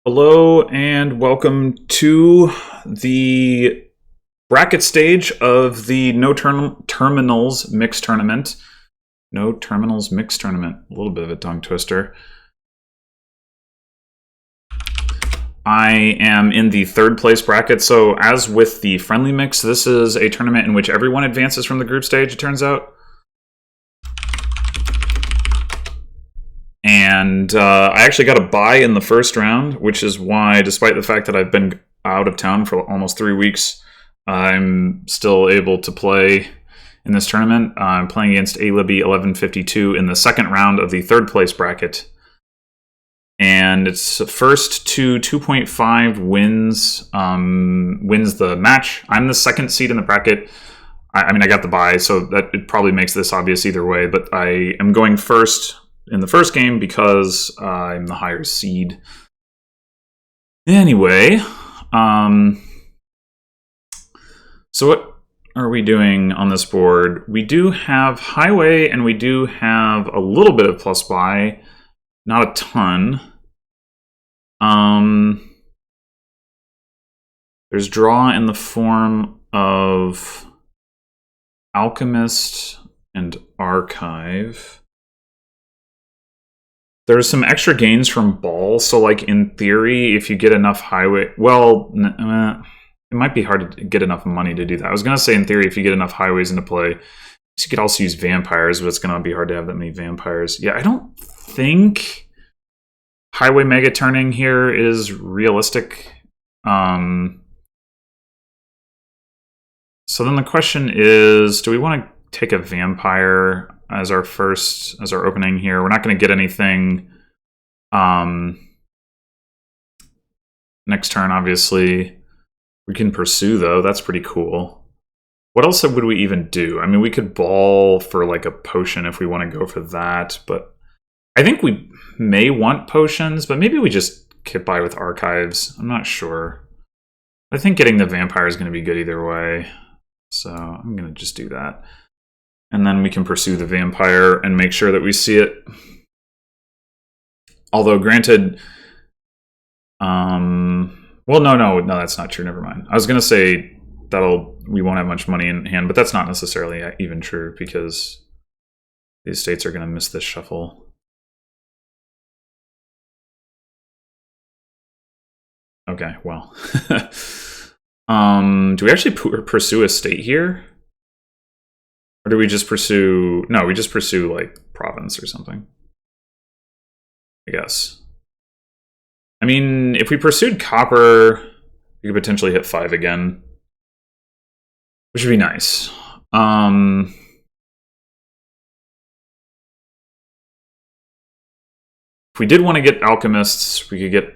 Hello and welcome to the bracket stage of the Terminals Mixed Tournament. No Terminals Mixed Tournament. A little bit of a tongue twister. I am in the third place bracket, so as with the friendly mix, this is a tournament in which everyone advances from the group stage, it turns out. And I actually got a bye in the first round, which is why, despite the fact that I've been out of town for almost 3 weeks, I'm still able to play in this tournament. I'm playing against alibby1152 in the second round of the third place bracket. And it's first to 2.5 wins the match. I'm the second seed in the bracket. I mean, I got the bye, so that it probably makes this obvious either way, but I am going first in the first game because I'm the higher seed. Anyway, so what are we doing on this board? We do have highway and we do have a little bit of plus buy, not a ton. There's draw in the form of alchemist and archive. There's some extra gains from ball, so like in theory, if you get enough highway, well, it might be hard to get enough money to do that. I was gonna say in theory, if you get enough highways into play, you could also use vampires, but it's gonna be hard to have that many vampires. Yeah, I don't think highway mega turning here is realistic. So then the question is, do we want to take a vampire as our opening here? We're not going to get anything next turn, obviously. We can pursue, though. That's pretty cool. What else would we even do? I mean, we could ball for like a potion if we want to go for that, but I think we may want potions, but maybe we just get by with archives. I'm not sure. I think getting the vampire is going to be good either way, so I'm going to just do that. And then we can pursue the vampire and make sure that we see it. Although, granted, well, no, that's not true. Never mind. I was gonna say we won't have much money in hand, but that's not necessarily even true because the estates are gonna miss this shuffle. Okay, well, do we actually pursue estate here? Or do we just pursue... No, we just pursue, like, province or something. I guess. I mean, if we pursued copper, we could potentially hit 5 again. Which would be nice. If we did want to get alchemists, we could get...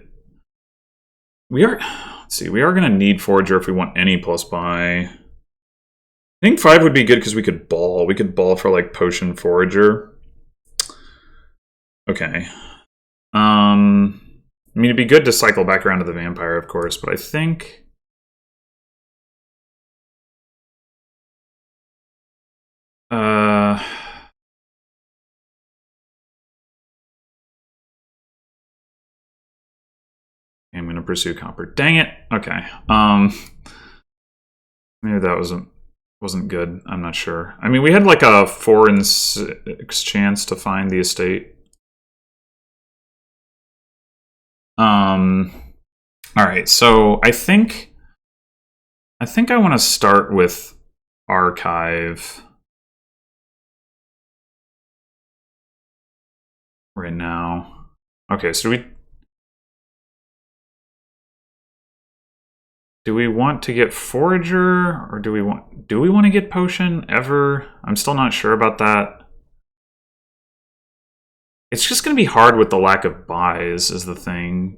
Let's see, we are going to need forager if we want any plus buy. I think 5 would be good because we could ball. We could ball for like potion forager. Okay. I mean, it'd be good to cycle back around to the vampire, of course, but I think... I'm going to pursue copper. Dang it. Okay. Maybe that wasn't good. I'm not sure. I mean, we had like a 4 in 6 chance to find the estate. All right. So I think I want to start with archive right now. Okay. So do we want to get forager or do we want to get potion ever? I'm still not sure about that. It's just going to be hard with the lack of buys is the thing.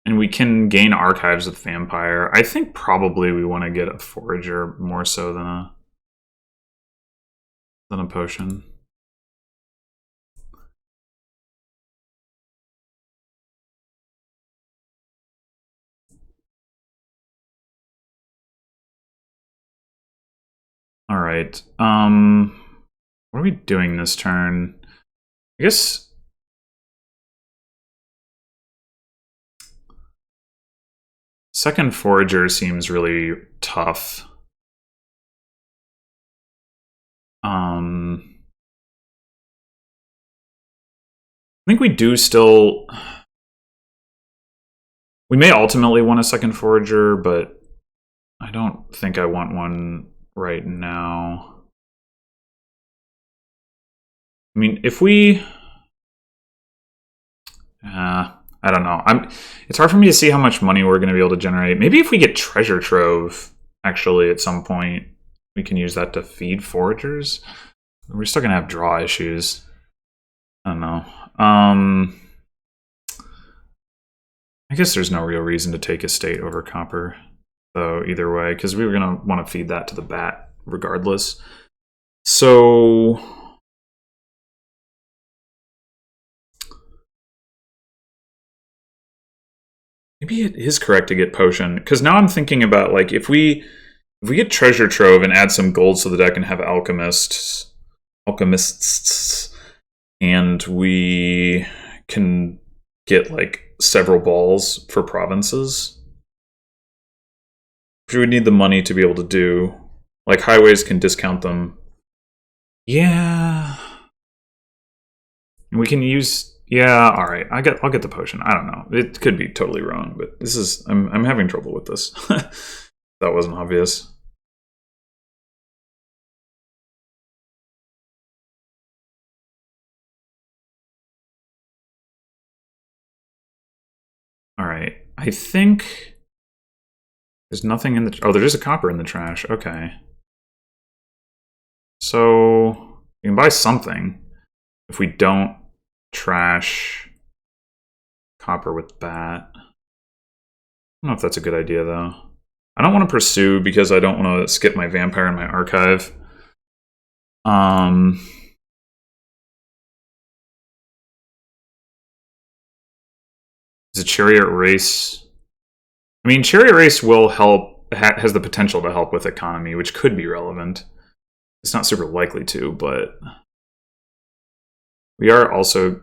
And we can gain archives with vampire. I think probably we want to get a forager more so than a potion. All right. What are we doing this turn? I guess Second Forager seems really tough. I think we do still... We may ultimately want a second Forager, but I don't think I want one right now. I mean, if we... I don't know. It's hard for me to see how much money we're going to be able to generate. Maybe if we get Treasure Trove, actually, at some point, we can use that to feed Foragers. We're still going to have draw issues. I don't know. I guess there's no real reason to take Estate over Copper, though, either way, because we were going to want to feed that to the bat regardless. So... maybe it is correct to get Potion, because now I'm thinking about, like, if we get Treasure Trove and add some gold to the deck and have Alchemists, and we can get, like, several balls for provinces, which we would need the money to be able to do. Like, highways can discount them. Yeah. And we can use... yeah, all right. I'll get the potion. I don't know. It could be totally wrong, but this is... I'm having trouble with this. That wasn't obvious. All right. I think there's nothing in the... oh, there is a copper in the trash. Okay. So you can buy something if we don't trash copper with bat. I don't know if that's a good idea, though. I don't want to pursue because I don't want to skip my vampire in my archive. Is a chariot race... I mean, chariot race will help, has the potential to help with economy, which could be relevant. It's not super likely to, but... we are also...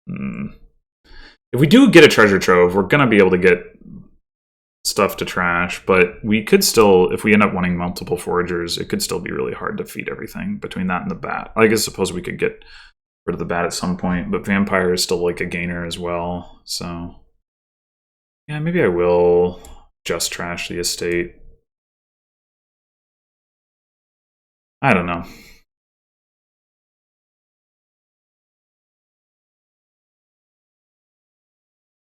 if we do get a treasure trove, we're going to be able to get stuff to trash, but we could still, if we end up wanting multiple foragers, it could still be really hard to feed everything between that and the bat. I guess suppose we could get rid of the bat at some point, but vampire is still like a gainer as well, so... yeah, maybe I will just trash the estate. I don't know.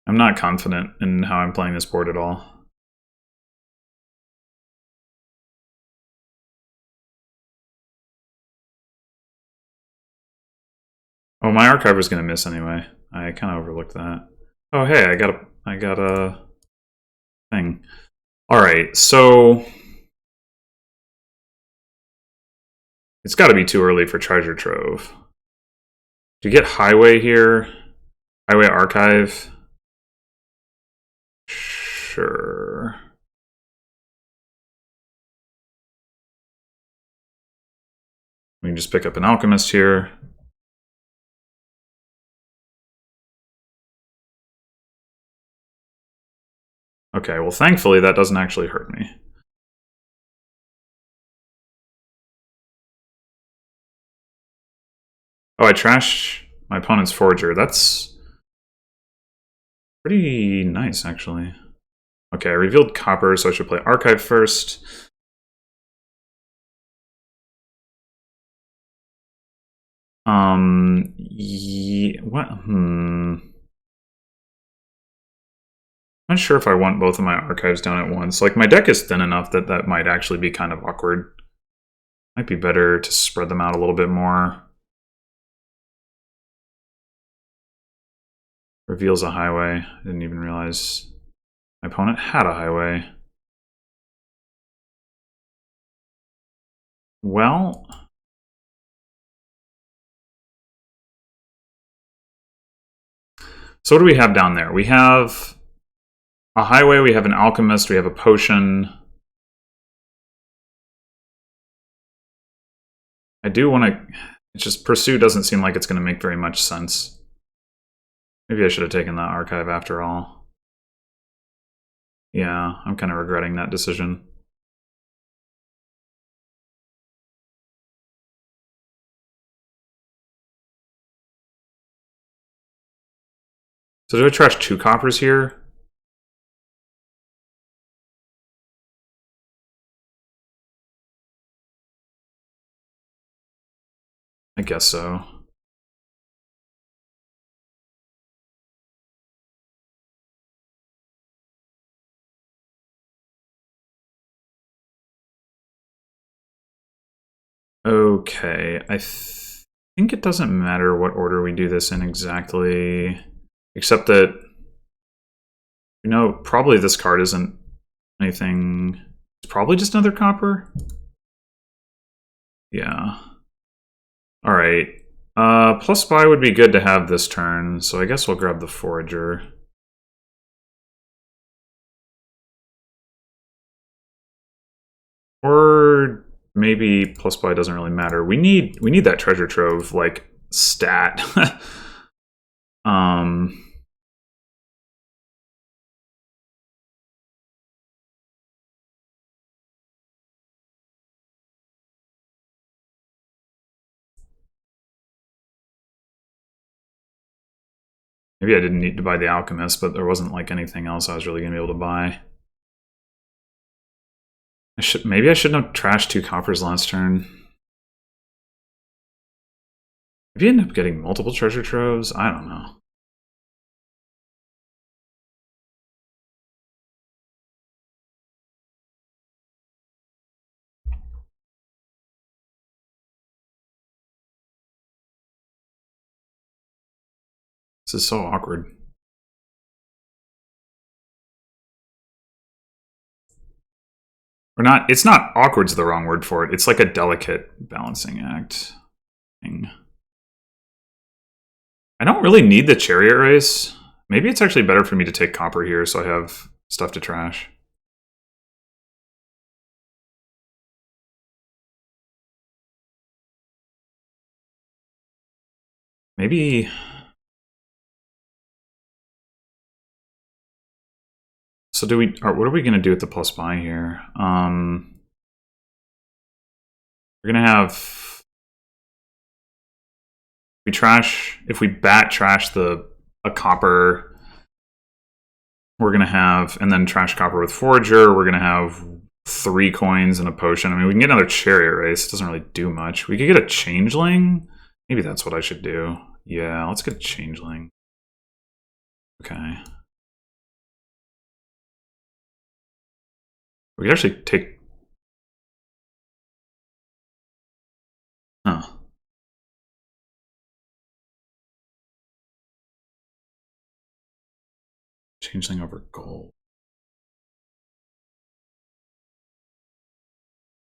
I'm not confident in how I'm playing this board at all. Oh, my archive was going to miss anyway. I kind of overlooked that. Oh, hey, I got a thing. All right, so it's got to be too early for treasure trove. Do you get highway here? Highway archive? Sure. We can just pick up an alchemist here. Okay, well, thankfully that doesn't actually hurt me. Oh, I trashed my opponent's forger. That's pretty nice, actually. Okay, I revealed copper, so I should play archive first. What? Not sure if I want both of my archives down at once. Like, my deck is thin enough that that might actually be kind of awkward. Might be better to spread them out a little bit more. Reveals a highway. I didn't even realize my opponent had a highway. Well... so what do we have down there? We have a highway, we have an alchemist, we have a potion. I do want to... it's just pursue doesn't seem like it's going to make very much sense. Maybe I should have taken that archive after all. Yeah, I'm kind of regretting that decision. So do I trash 2 coppers here? I guess so. Okay, I think it doesn't matter what order we do this in exactly, except that, you know, probably this card isn't anything. It's probably just another copper. Yeah. All right. Plus buy would be good to have this turn, so I guess we'll grab the forager. Or maybe plus buy doesn't really matter. We need that treasure trove like stat. Maybe I didn't need to buy the alchemist, but there wasn't like anything else I was really gonna be able to buy. Maybe I shouldn't have trashed 2 coppers last turn. Maybe I end up getting multiple treasure troves. I don't know. This is so awkward. Or not, it's not awkward's the wrong word for it. It's like a delicate balancing act thing. I don't really need the chariot race. Maybe it's actually better for me to take copper here so I have stuff to trash. Maybe... So do we... What are we going to do with the plus buy here? We're going to have... If we bat trash a copper, we're going to have... And then trash copper with forager, we're going to have 3 coins and a potion. I mean, we can get another chariot race. It doesn't really do much. We could get a changeling. Maybe that's what I should do. Yeah, let's get a changeling. Okay. We could actually take... Huh. Changeling over gold.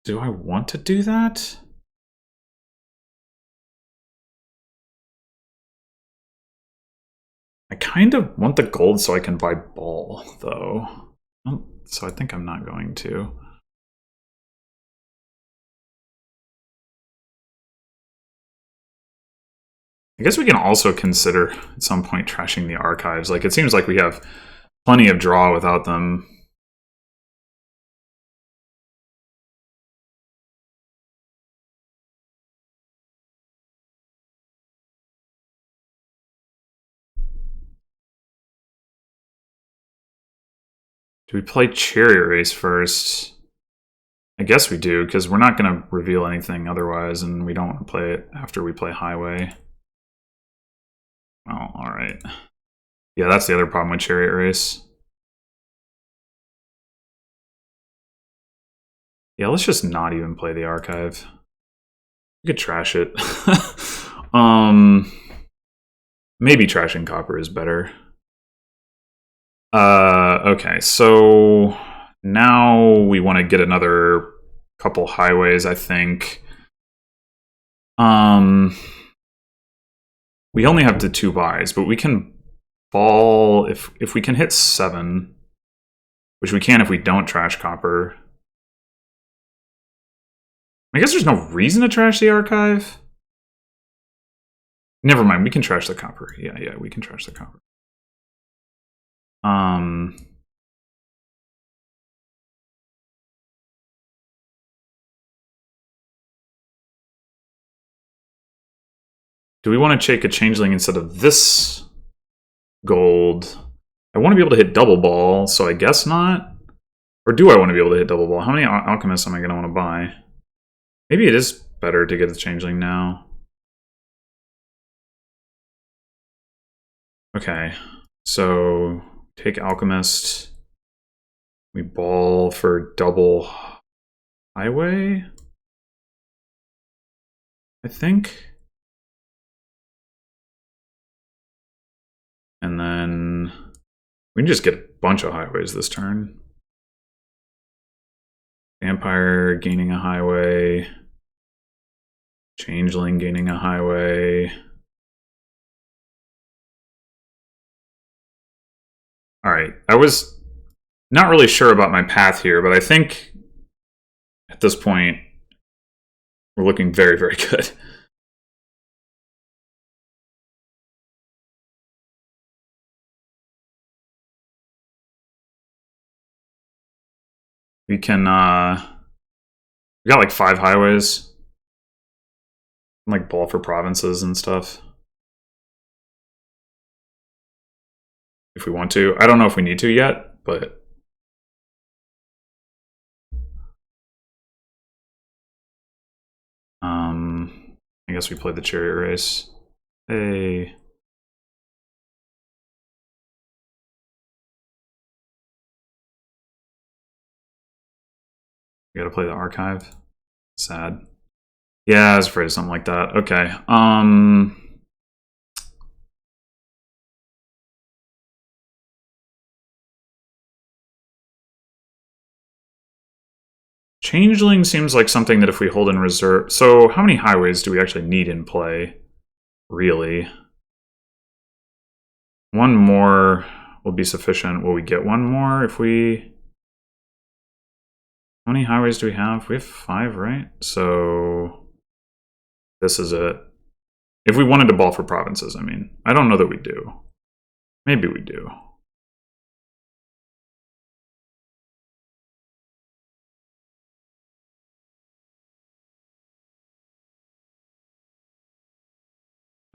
Do I want to do that? I kind of want the gold so I can buy ball, though. So I think I'm not going to. I guess we can also consider at some point trashing the archives. Like, it seems like we have plenty of draw without them. Do we play chariot race first? I guess we do, because we're not going to reveal anything otherwise, and we don't want to play it after we play highway. Well, alright. Yeah, that's the other problem with chariot race. Yeah, let's just not even play the archive. We could trash it. Maybe trashing copper is better. Okay, so now we want to get another couple highways, I think. We only have the 2 buys, but we can ball if we can hit 7, which we can if we don't trash copper. I guess there's no reason to trash the archive. Never mind, we can trash the copper. Yeah, we can trash the copper. Do we want to take a changeling instead of this gold? I want to be able to hit double ball, so I guess not. Or do I want to be able to hit double ball? How many alchemists am I going to want to buy? Maybe it is better to get the changeling now. Okay, so take alchemist. We ball for double highway, I think. And then we can just get a bunch of highways this turn. Vampire gaining a highway. Changeling gaining a highway. Alright, I was not really sure about my path here, but I think at this point we're looking very, very good. We can, we got like 5 highways. Like ball for provinces and stuff. If we want to. I don't know if we need to yet, but... I guess we played the chariot race. Hey... We gotta play the archive. Sad. Yeah, I was afraid of something like that. Okay. Changeling seems like something that if we hold in reserve... So how many highways do we actually need in play? Really? One more will be sufficient. Will we get one more if we... How many highways do we have? We have 5, right? So this is it. If we wanted to ball for provinces, I mean. I don't know that we do. Maybe we do.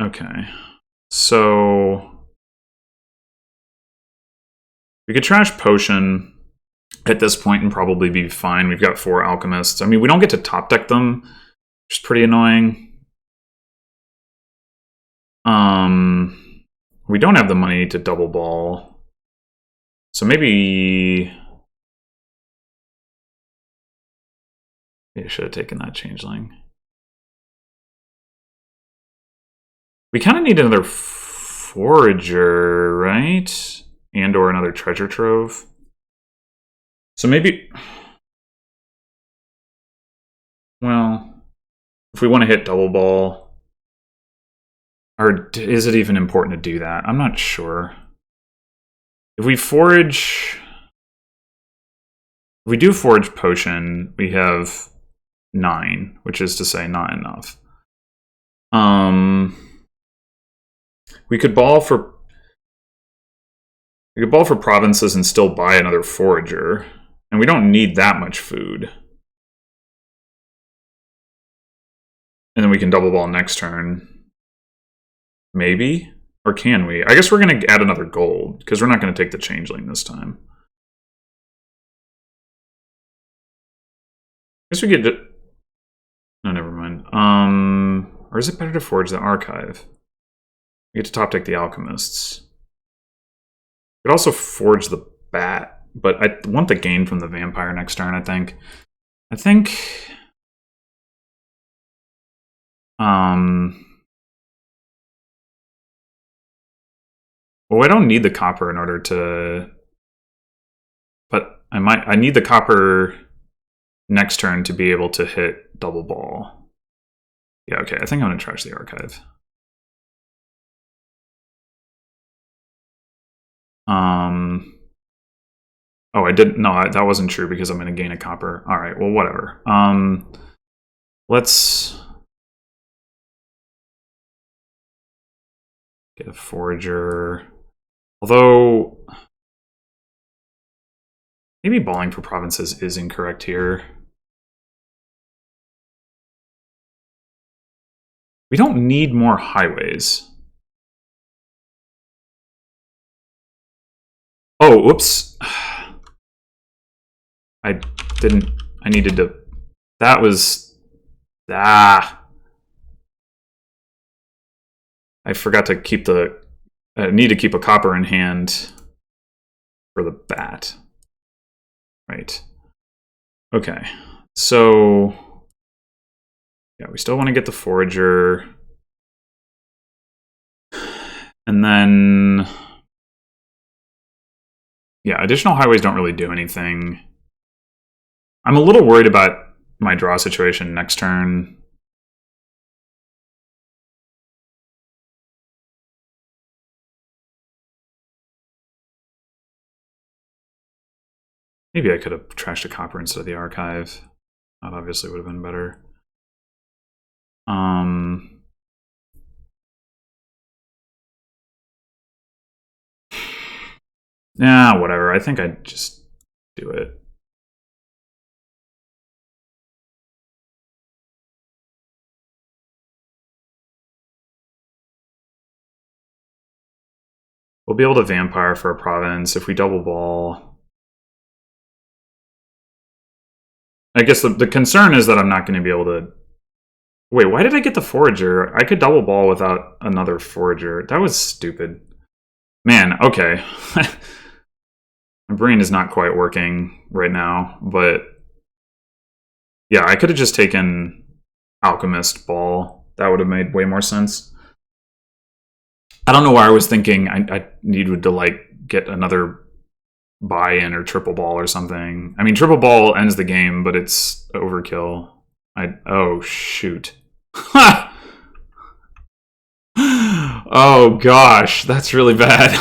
Okay. So we could trash potion at this point and probably be fine. We've got 4 alchemists. I mean, we don't get to top deck them, which is pretty annoying. We don't have the money to double ball. So maybe I should have taken that changeling. We kind of need another forager, right? And or another treasure trove. So maybe... Well, if we want to hit double ball... Or is it even important to do that? I'm not sure. If we forage... If we do forage potion, we have 9, which is to say not enough. We could ball for... We could ball for provinces and still buy another forager. And we don't need that much food. And then we can double ball next turn. Maybe? Or can we? I guess we're going to add another gold, because we're not going to take the changeling this time. I guess we get... No, never mind. Or is it better to forge the archive? We get to top deck the alchemists. We could also forge the bat, but I want the gain from the vampire next turn, I think. Well, I don't need the copper in order to... But I need the copper next turn to be able to hit double ball. Yeah, okay, I think I'm going to trash the archive. Oh, I didn't... No, that wasn't true because I'm going to gain a copper. Alright, well, whatever. Let's... Get a forager. Although... Maybe balling for provinces is incorrect here. We don't need more highways. Oh, oops. I didn't... I needed to... That was... Ah. I forgot to keep the... I need to keep a copper in hand for the bat. Right. Okay. So... Yeah, we still want to get the forager. And then... Yeah, additional highways don't really do anything. I'm a little worried about my draw situation next turn. Maybe I could have trashed a copper instead of the archive. That obviously would have been better. Yeah, whatever. I think I'd just do it. We'll be able to vampire for a province if we double ball. I guess the concern is that I'm not going to be able to... Wait, why did I get the forager? I could double ball without another forager. That was stupid. Man, okay. My brain is not quite working right now, but... Yeah, I could have just taken Alchemist Ball. That would have made way more sense. I don't know why I was thinking I needed to, like, get another buy-in or triple ball or something. I mean, triple ball ends the game, but it's overkill. Oh, shoot. Oh, gosh, that's really bad.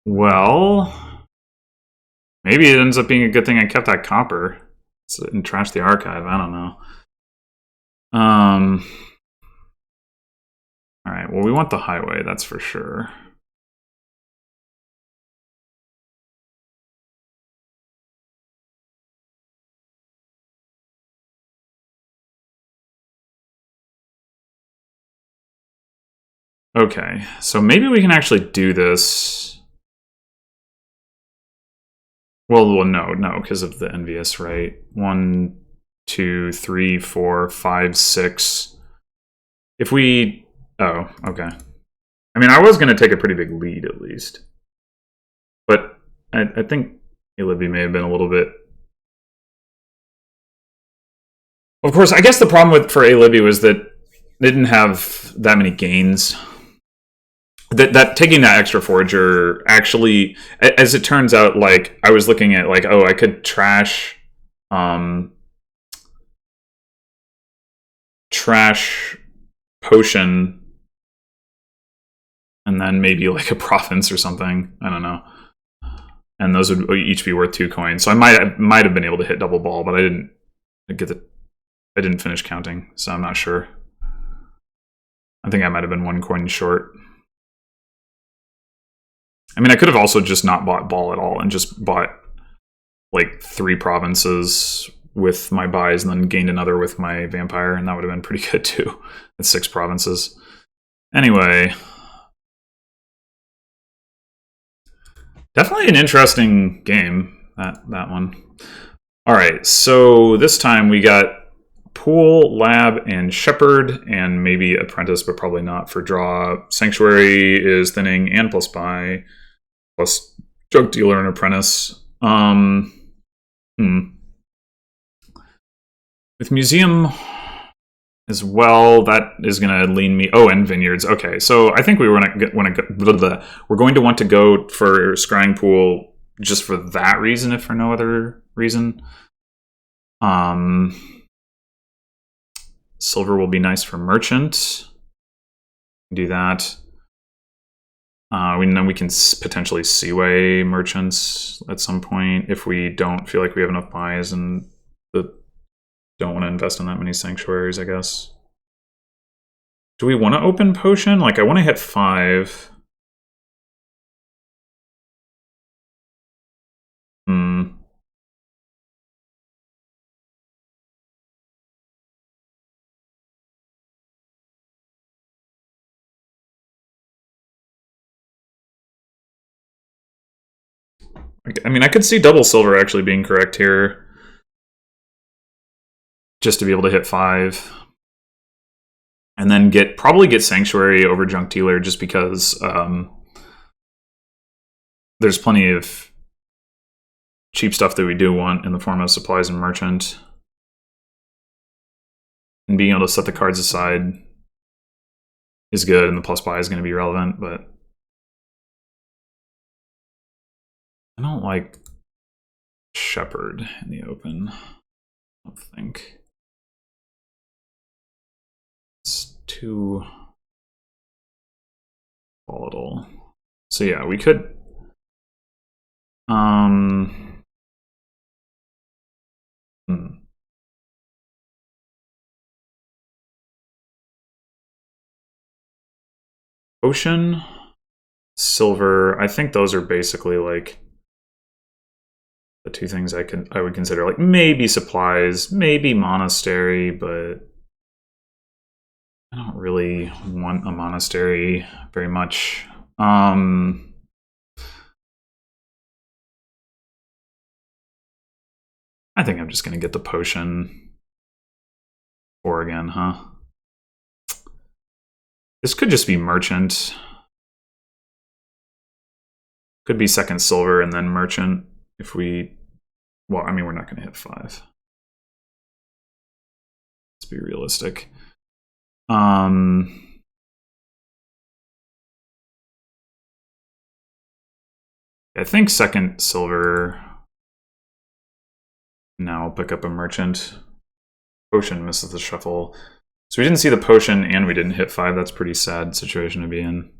Well, maybe it ends up being a good thing I kept that copper and trashed the archive. I don't know. All right, well, we want the highway, that's for sure. Okay, so maybe we can actually do this. Well, no, because of the envious, right? 1, 2, 3, 4, 5, 6. If we... Oh, okay. I mean, I was going to take a pretty big lead, at least. But I think alibby may have been a little bit... Of course, I guess the problem for alibby was that they didn't have that many gains. That taking that extra forager actually, as it turns out, like, I was looking at, like, oh, I could trash potion and then maybe like a province or something. I don't know. And those would each be worth 2 coins. So I might have been able to hit double ball, but I didn't finish counting, so I'm not sure. I think I might have been 1 coin short. I mean, I could have also just not bought ball at all and just bought like 3 provinces with my buys and then gained another with my vampire, and that would have been pretty good too. That's 6 provinces. Anyway, definitely an interesting game, that one. All right, so this time we got Pool, Lab, and Shepherd, and maybe Apprentice, but probably not for draw. Sanctuary is thinning and plus buy, plus Drug Dealer and Apprentice. With Museum as well, that is going to lean me... Oh, and Vineyards. Okay, so I think we're going to want to go for Scrying Pool just for that reason, if for no other reason. Silver will be nice for Merchant. Do that. Then we can potentially Seaway Merchants at some point if we don't feel like we have enough buys and don't want to invest in that many Sanctuaries, I guess. Do we want to open Potion? Like, I want to hit 5. I mean, I could see double silver actually being correct here. Just to be able to hit 5. And then probably get Sanctuary over Junk Dealer just because there's plenty of cheap stuff that we do want in the form of supplies and merchant. And being able to set the cards aside is good, and the plus buy is going to be relevant, but I don't like Shepherd in the open. I don't think. It's too volatile. So yeah, we could Ocean, silver. I think those are basically like the two things I would consider. Like maybe supplies, maybe monastery, but I don't really want a monastery very much. I think I'm just going to get the potion 4 again, huh? This could just be merchant. Could be second silver and then merchant if we... Well, I mean, we're not going to hit 5. Let's be realistic. I think second silver... Now I'll pick up a merchant. Potion misses the shuffle. So we didn't see the potion and we didn't hit 5. That's a pretty sad situation to be in.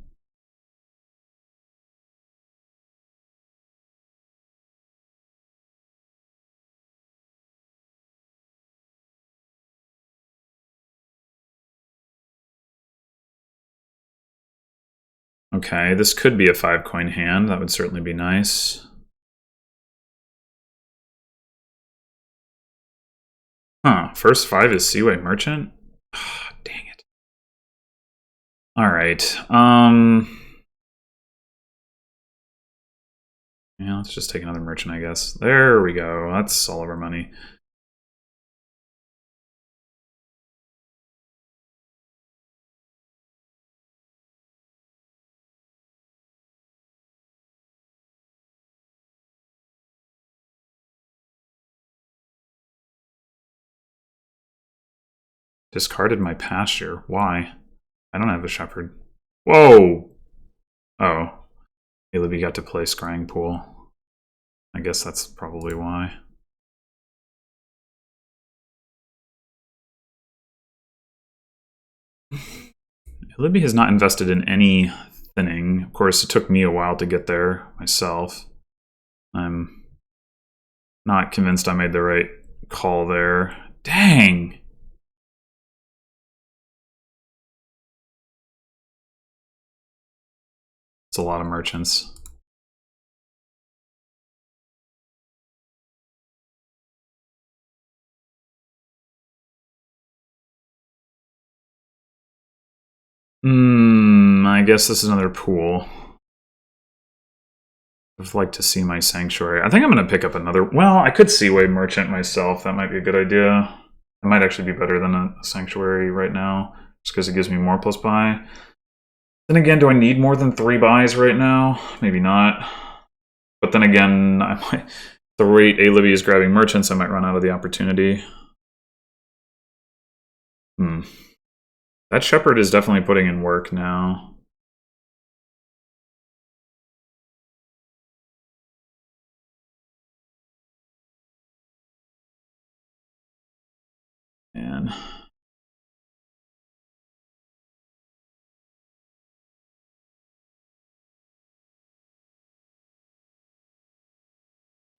Okay, this could be a 5-coin hand. That would certainly be nice. Huh, first 5 is Seaway Merchant? Oh, dang it. Alright, yeah, let's just take another merchant, I guess. There we go, that's all of our money. Discarded my pasture. Why? I don't have a shepherd. Whoa! Oh. Alibby got to play Scrying Pool. I guess that's probably why. Alibby has not invested in any thinning. Of course, it took me a while to get there myself. I'm not convinced I made the right call there. Dang! It's a lot of merchants. I guess this is another pool. I'd like to see my sanctuary. I think I'm going to pick up another... Well, I could Seaway Merchant myself. That might be a good idea. It might actually be better than a sanctuary right now, just because it gives me more plus buy. Then again, do I need more than 3 buys right now? Maybe not. But then again, I might, the rate Alibby is grabbing merchants, I might run out of the opportunity. That shepherd is definitely putting in work now. Man.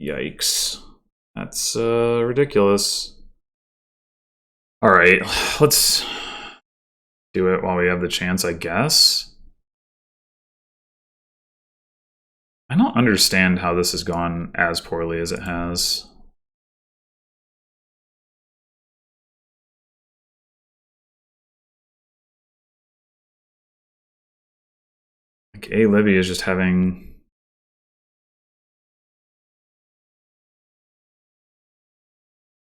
Yikes. That's ridiculous. Alright, let's do it while we have the chance, I guess. I don't understand how this has gone as poorly as it has. Like, Alibby is just having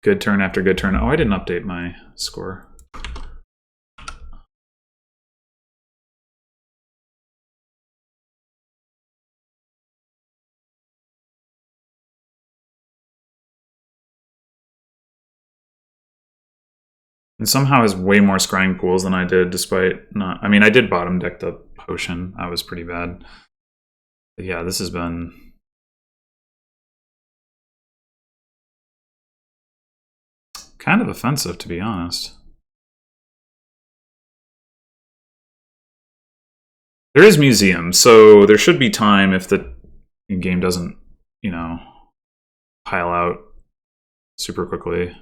good turn after good turn. Oh, I didn't update my score. And somehow has way more scrying pools than I did, despite not... I mean, I did bottom deck the potion. That was pretty bad. But yeah, this has been... kind of offensive, to be honest. There is museum, so there should be time if the game doesn't, you know, pile out super quickly.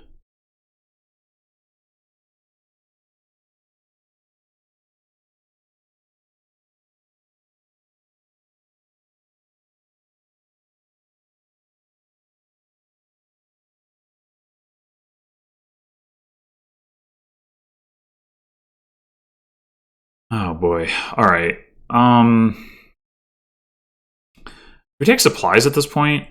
Oh boy. All right. We take supplies at this point.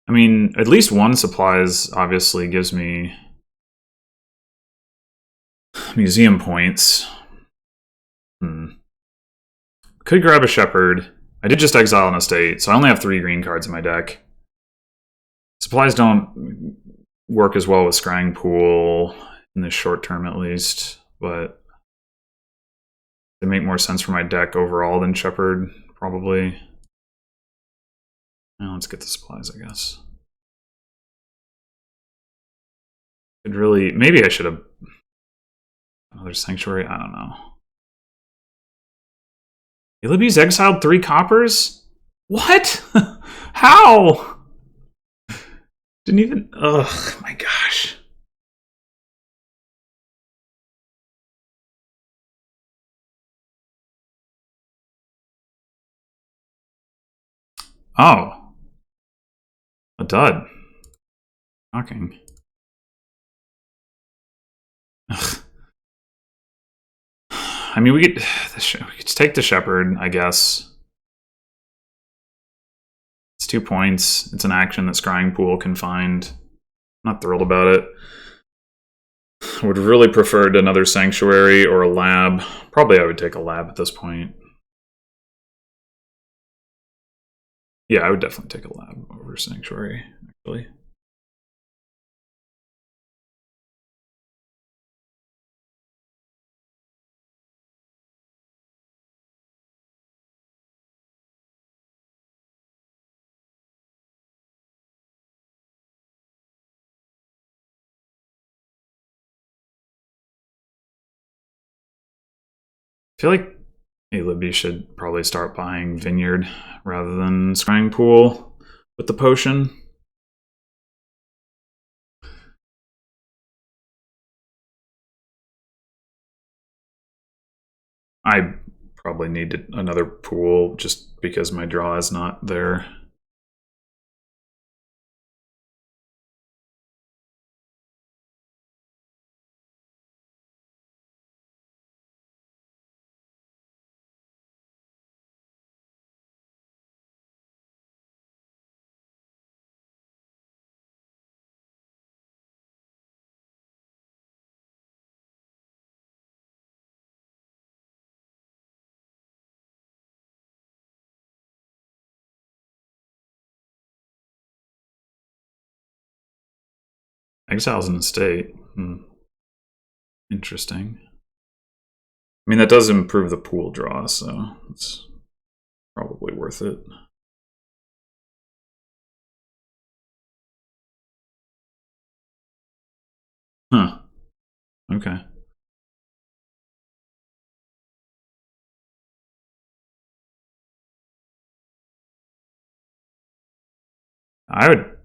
I mean, at least one supplies obviously gives me museum points. Could grab a shepherd. I did just exile an estate, so I only have 3 green cards in my deck. Supplies don't work as well with scrying pool in the short term, at least, but they make more sense for my deck overall than shepherd, probably. Now let's get the supplies, I guess. Could really... maybe I should have... another sanctuary? I don't know. Alibby's exiled 3 coppers? What? How? Didn't even... ugh, my gosh. Oh. A dud. Shocking. Ugh. I mean, we could take the shepherd, I guess. It's 2 points. It's an action that scrying pool can find. I'm not thrilled about it. I would really preferred another sanctuary or a lab. Probably I would take a lab at this point. Yeah, I would definitely take a lab over sanctuary, actually. I feel like Alibby should probably start buying Vineyard rather than Scrying Pool with the potion. I probably need another pool just because my draw is not there. Exile's an estate. Interesting. I mean, that does improve the pool draw, so it's probably worth it. Huh. Okay. I would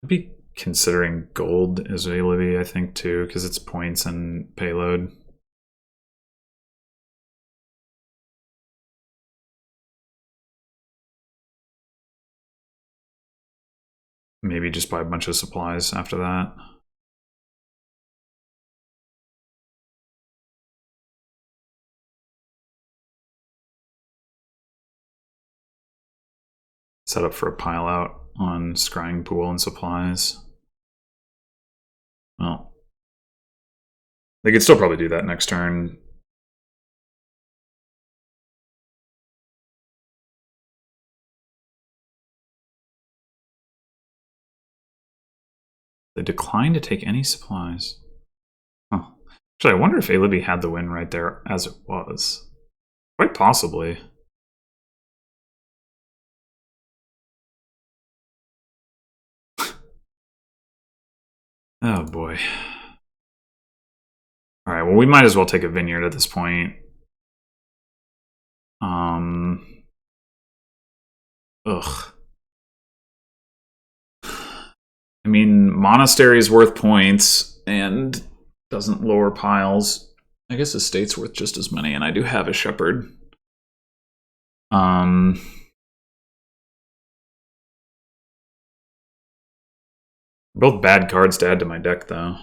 be considering gold as Alibby, I think, too, because it's points and payload. Maybe just buy a bunch of supplies after that. Set up for a pile out. on scrying pool and supplies. Well, they could still probably do that next turn. They declined to take any supplies. Huh. Actually, I wonder if Alibi had the win right there as it was. Quite possibly. Oh boy. Alright, well we might as well take a vineyard at this point. Ugh. I mean, monastery is worth points and doesn't lower piles. I guess estate's worth just as many, and I do have a shepherd. Both bad cards to add to my deck, though.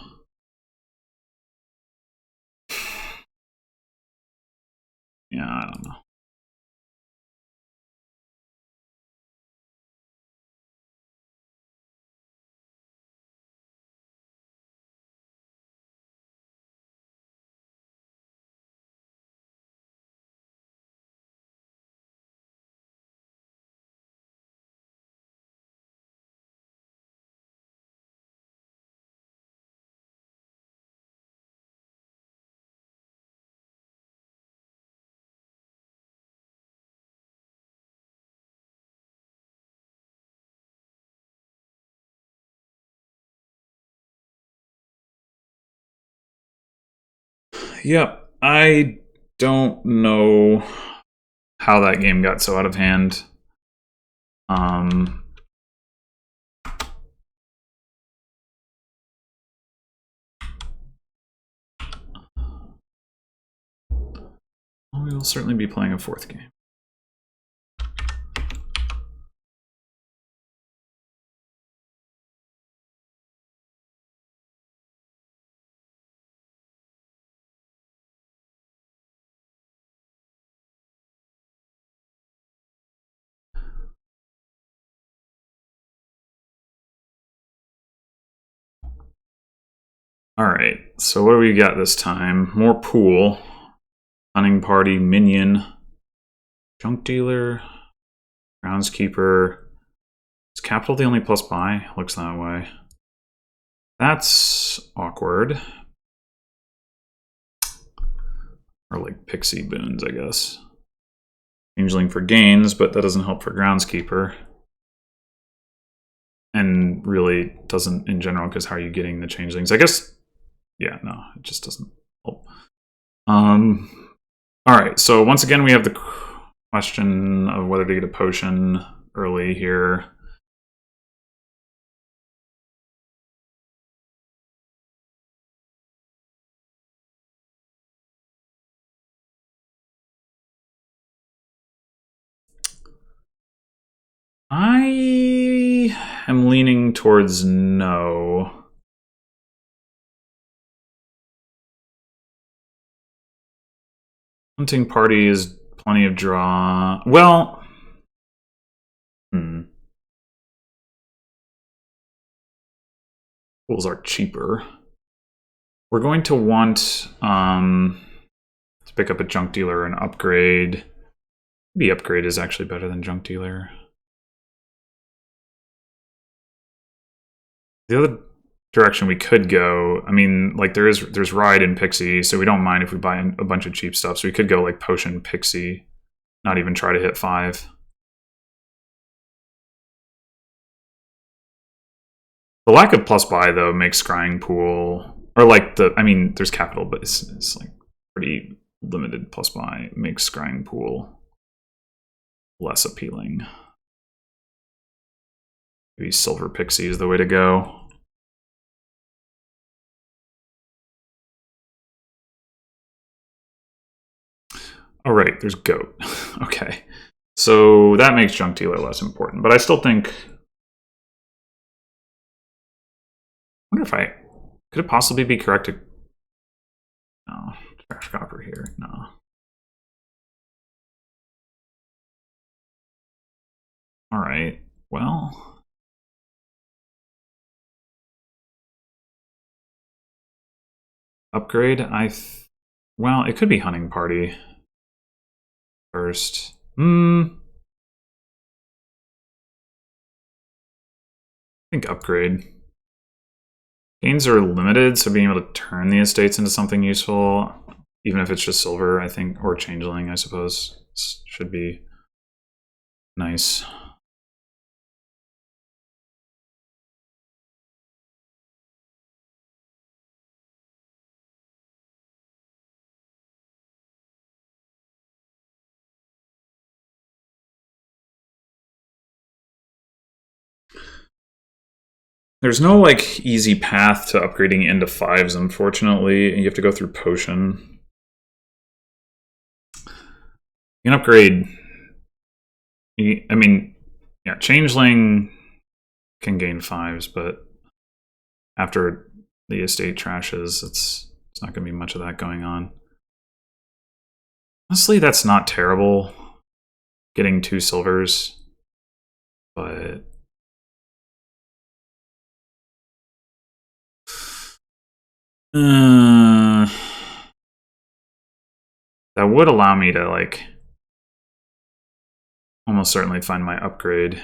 Yeah, I don't know. Yep, I don't know how that game got so out of hand. We will certainly be playing a fourth game. Alright, so what do we got this time? More pool. Hunting party, minion. Junk dealer. Groundskeeper. Is capital the only plus buy? Looks that way. That's awkward. Or like pixie boons, I guess. Changeling for gains, but that doesn't help for groundskeeper. And really doesn't in general, because how are you getting the changelings? I guess, yeah, no, it just doesn't help. Alright, so once again we have the question of whether to get a potion early here. I am leaning towards no. Hunting party is plenty of draw. Well, pools are cheaper. We're going to want to pick up a junk dealer and upgrade. Maybe upgrade is actually better than junk dealer. The other direction we could go, I mean, like there's ride in Pixie, so we don't mind if we buy a bunch of cheap stuff. So we could go like potion Pixie, not even try to hit 5. The lack of plus buy though makes scrying pool, or like I mean, there's capital, but it's like pretty limited plus buy, makes scrying pool less appealing. Maybe silver Pixie is the way to go. Oh, right, there's goat. Okay. So that makes junk dealer less important, but I still think... I wonder if could it possibly be correct to... No, trash copper here, no. Alright, well... upgrade. Well, it could be hunting party first. I think upgrade. Gains are limited, so being able to turn the estates into something useful, even if it's just silver, I think, or changeling, I suppose, should be nice. There's no like easy path to upgrading into 5s, unfortunately. You have to go through potion. You can upgrade. I mean, yeah, changeling can gain 5s, but after the estate trashes, it's not going to be much of that going on. Honestly, that's not terrible. Getting 2 silvers, but that would allow me to like almost certainly find my upgrade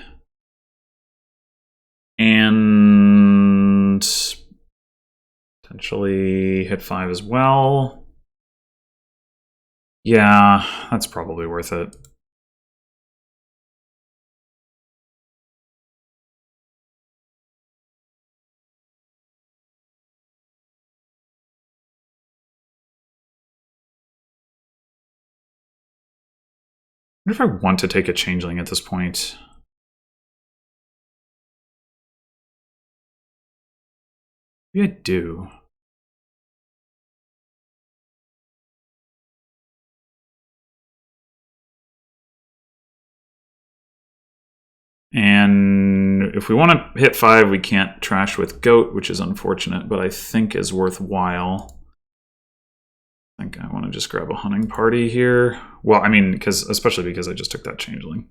and potentially hit 5 as well. Yeah, that's probably worth it. I wonder if I want to take a changeling at this point. Maybe I do. And if we want to hit 5, we can't trash with goat, which is unfortunate, but I think is worthwhile. I think I want to just grab a hunting party here. Well, I mean, especially because I just took that changeling.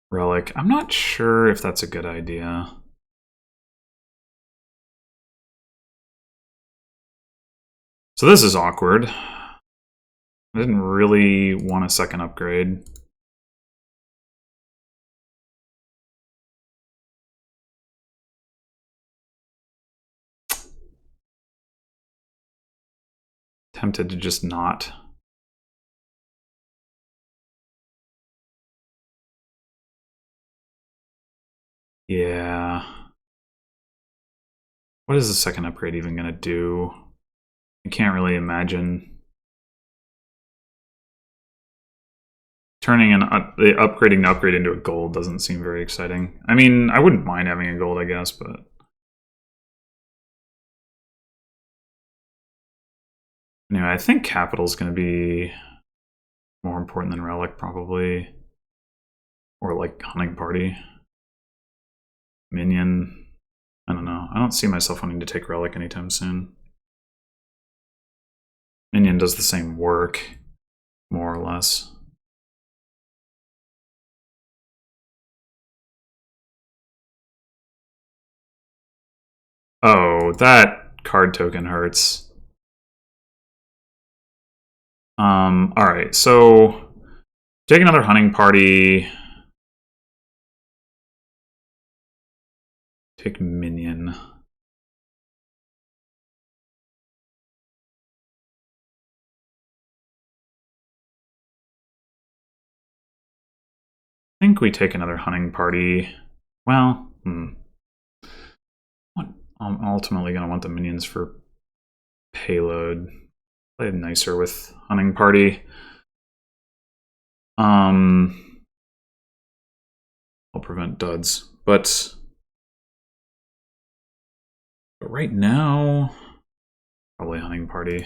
Relic. I'm not sure if that's a good idea. So this is awkward. I didn't really want a second upgrade. Tempted to just not. Yeah. What is the second upgrade even going to do? I can't really imagine. Turning upgrading the upgrade into a gold doesn't seem very exciting. I mean, I wouldn't mind having a gold, I guess, but... Anyway, I think capital is going to be more important than relic, probably. Or like hunting party. Minion. I don't know. I don't see myself wanting to take relic anytime soon. Minion does the same work, more or less. Oh, that card token hurts. Alright, so take another hunting party. Take minion. I think we take another hunting party. Well, I'm ultimately going to want the minions for payload. Play nicer with hunting party. I'll prevent duds, but right now, probably hunting party.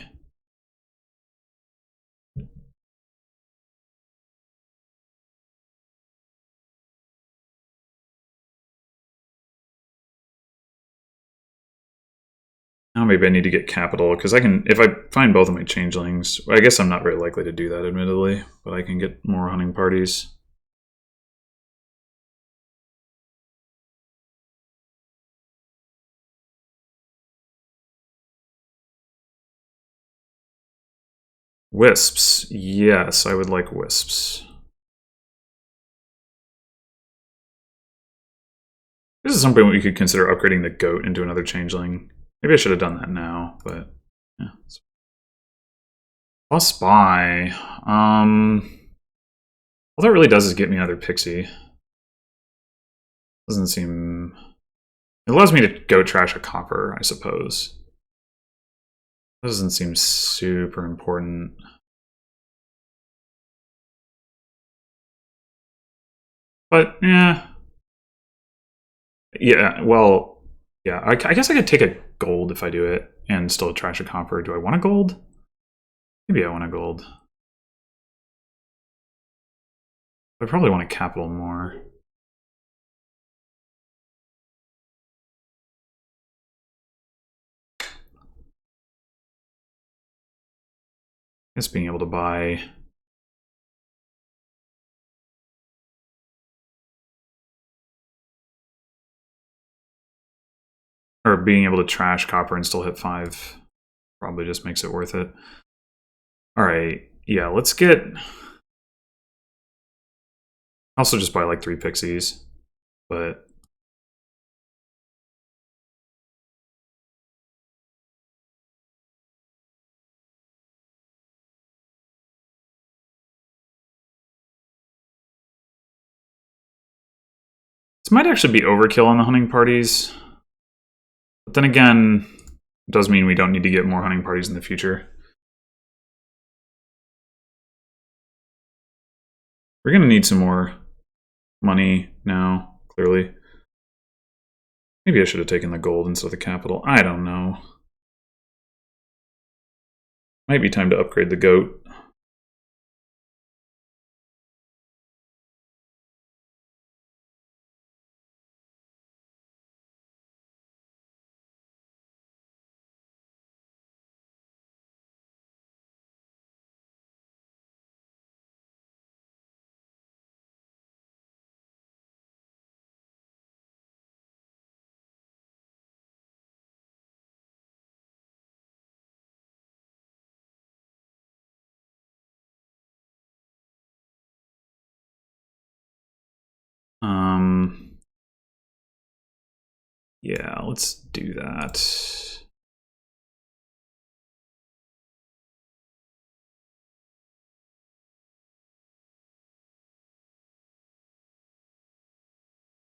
Now maybe I need to get capital, because I can, if I find both of my changelings, I guess I'm not very likely to do that, admittedly, but I can get more hunting parties. Wisps. Yes, I would like wisps. This is something we could consider upgrading the goat into another changeling. Maybe I should have done that now, but yeah. Plus buy. All that really does is get me another pixie. Doesn't seem... It allows me to go trash a copper, I suppose. Doesn't seem super important. But, yeah. Yeah, well, yeah, I guess I could take a gold if I do it and still trash a copper. Do I want a gold? Maybe I want a gold. I probably want a capital more. I guess being able to buy... Or being able to trash copper and still hit 5 probably just makes it worth it. Alright, yeah, let's get... Also just buy like 3 pixies, but... This might actually be overkill on the hunting parties. But then again, it does mean we don't need to get more hunting parties in the future. We're going to need some more money now, clearly. Maybe I should have taken the gold instead of the capital. I don't know. Might be time to upgrade the goat. Yeah, let's do that.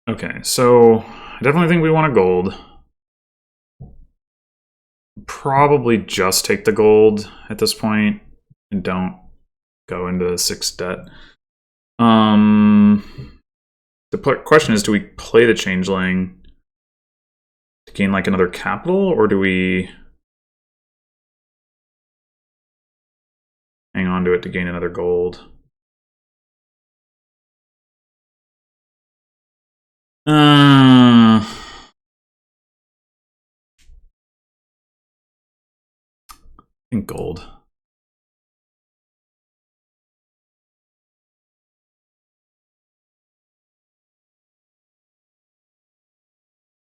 Okay, so I definitely think we want a gold. Probably just take the gold at this point and don't go into 6 debt. The question is, do we play the changeling to gain like another capital, or do we hang on to it to gain another gold? I think gold.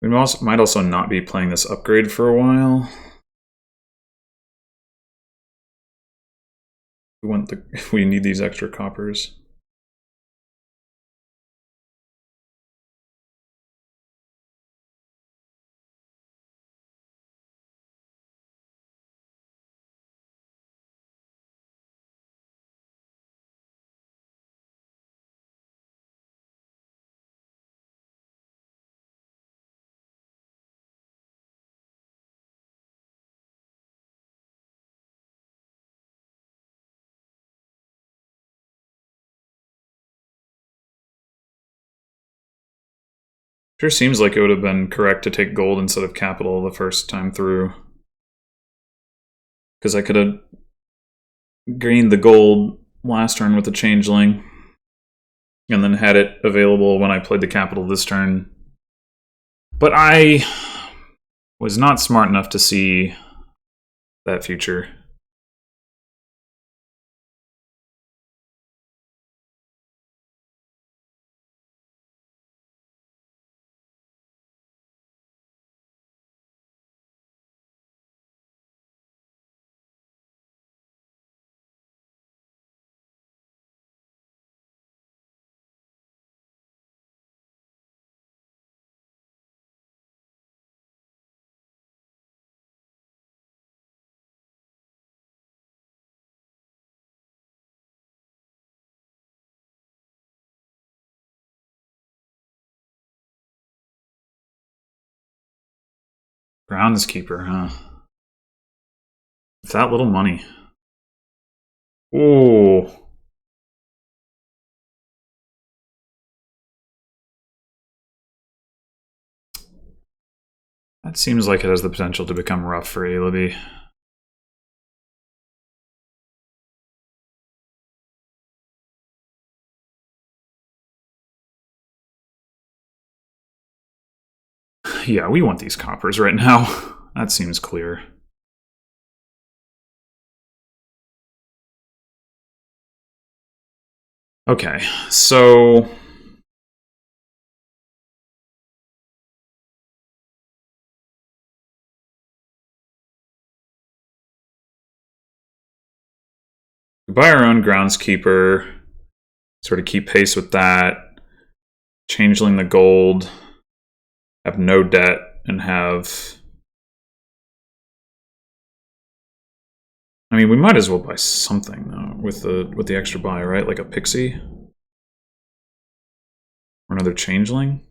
We might also not be playing this upgrade for a while. We need these extra coppers. Sure seems like it would have been correct to take gold instead of capital the first time through. Because I could have gained the gold last turn with the changeling, and then had it available when I played the capital this turn. But I was not smart enough to see that future. Groundskeeper, huh? With that little money. Ooh. That seems like it has the potential to become rough for Alibby. Yeah, we want these coppers right now. That seems clear. Okay, so we buy our own groundskeeper, sort of keep pace with that, changeling the gold, have no debt, and have... I mean, we might as well buy something though with the extra buy, right? Like a pixie or another changeling.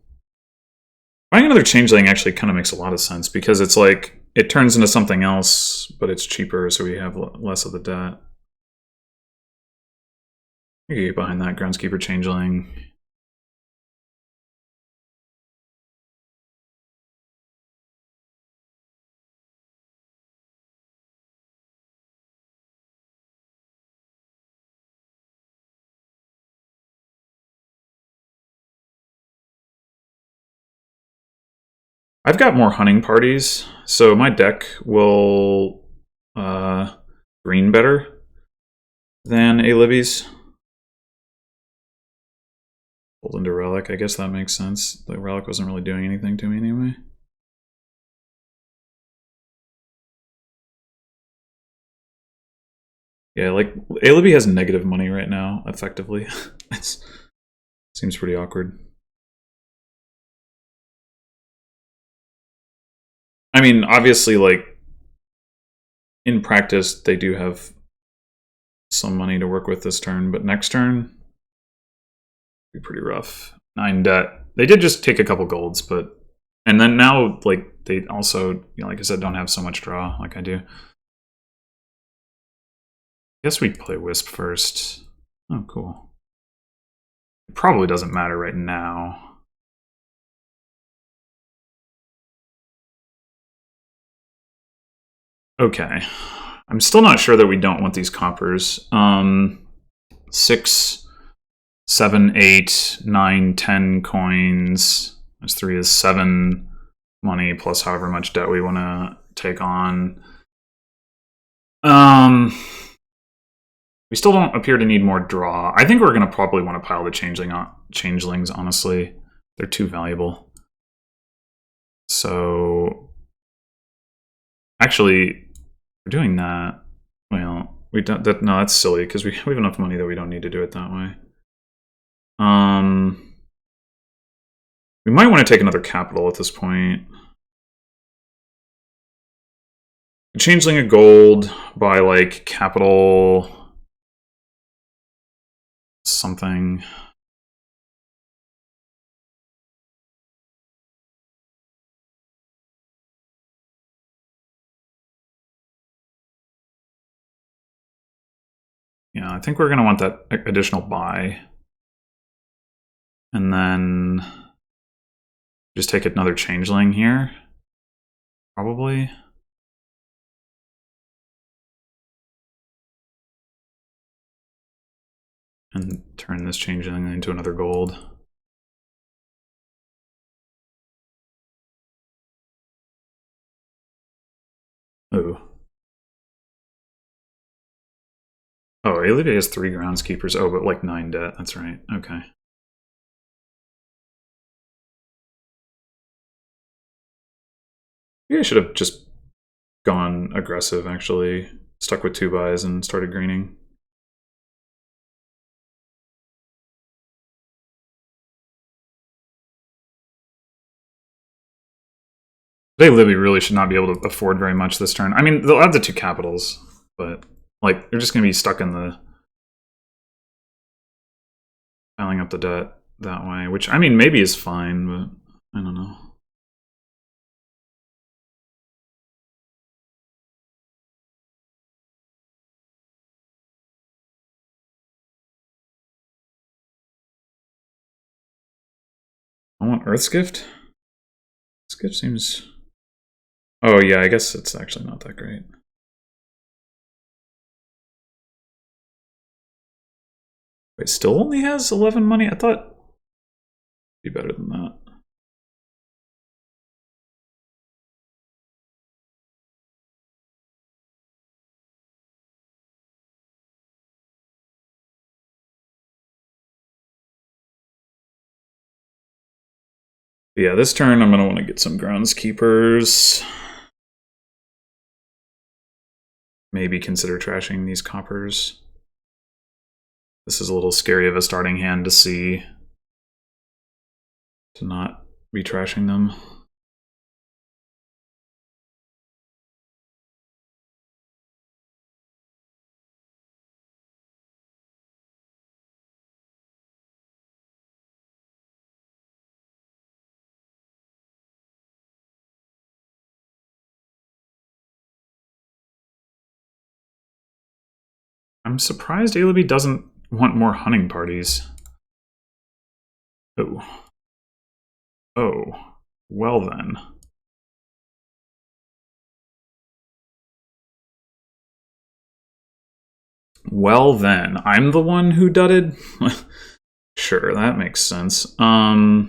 Buying another changeling actually kind of makes a lot of sense because it's like it turns into something else, but it's cheaper, so we have less of the debt. You can get behind that groundskeeper changeling. I've got more hunting parties, so my deck will green better than Alibby's. Pulled into Relic, I guess that makes sense. The Relic wasn't really doing anything to me anyway. Yeah, like, Alibby has negative money right now, effectively. It seems pretty awkward. I mean, obviously, like, in practice, they do have some money to work with this turn, but next turn, be pretty rough. 9 debt. They did just take a couple golds, but... And then now, like, they also, you know, like I said, don't have so much draw like I do. I guess we play Wisp first. Oh, cool. It probably doesn't matter right now. Okay. I'm still not sure that we don't want these coppers. 6, 7, 8, 9, 10 coins. That's 3 is 7 money plus however much debt we want to take on. We still don't appear to need more draw. I think we're going to probably want to pile the changelings, honestly. They're too valuable. So, actually, we're doing that. Well, we don't. No, that's silly because we have enough money that we don't need to do it that way. We might want to take another capital at this point. Changeling a gold by like capital something. Yeah, I think we're going to want that additional buy. And then just take another changeling here. Probably. And turn this changeling into another gold. Oh. Oh, Alibby has 3 groundskeepers. Oh, but like 9 debt. That's right. Okay. Maybe I should have just gone aggressive, actually. Stuck with 2 buys and started greening. They Libby really should not be able to afford very much this turn. I mean, they'll have the 2 capitals, but like they're just going to be stuck in the piling up the debt that way, which I mean maybe is fine, but I don't know. I want Earth's Gift. Earth's Gift seems. Oh yeah, I guess it's actually not that great. Wait, still only has 11 money? I thought it'd be better than that. But yeah, this turn I'm going to want to get some groundskeepers. Maybe consider trashing these coppers. This is a little scary of a starting hand to see. To not be trashing them. I'm surprised Alibi doesn't want more hunting parties. Oh. Oh. Well then. Well then. I'm the one who dudded? Sure, that makes sense. I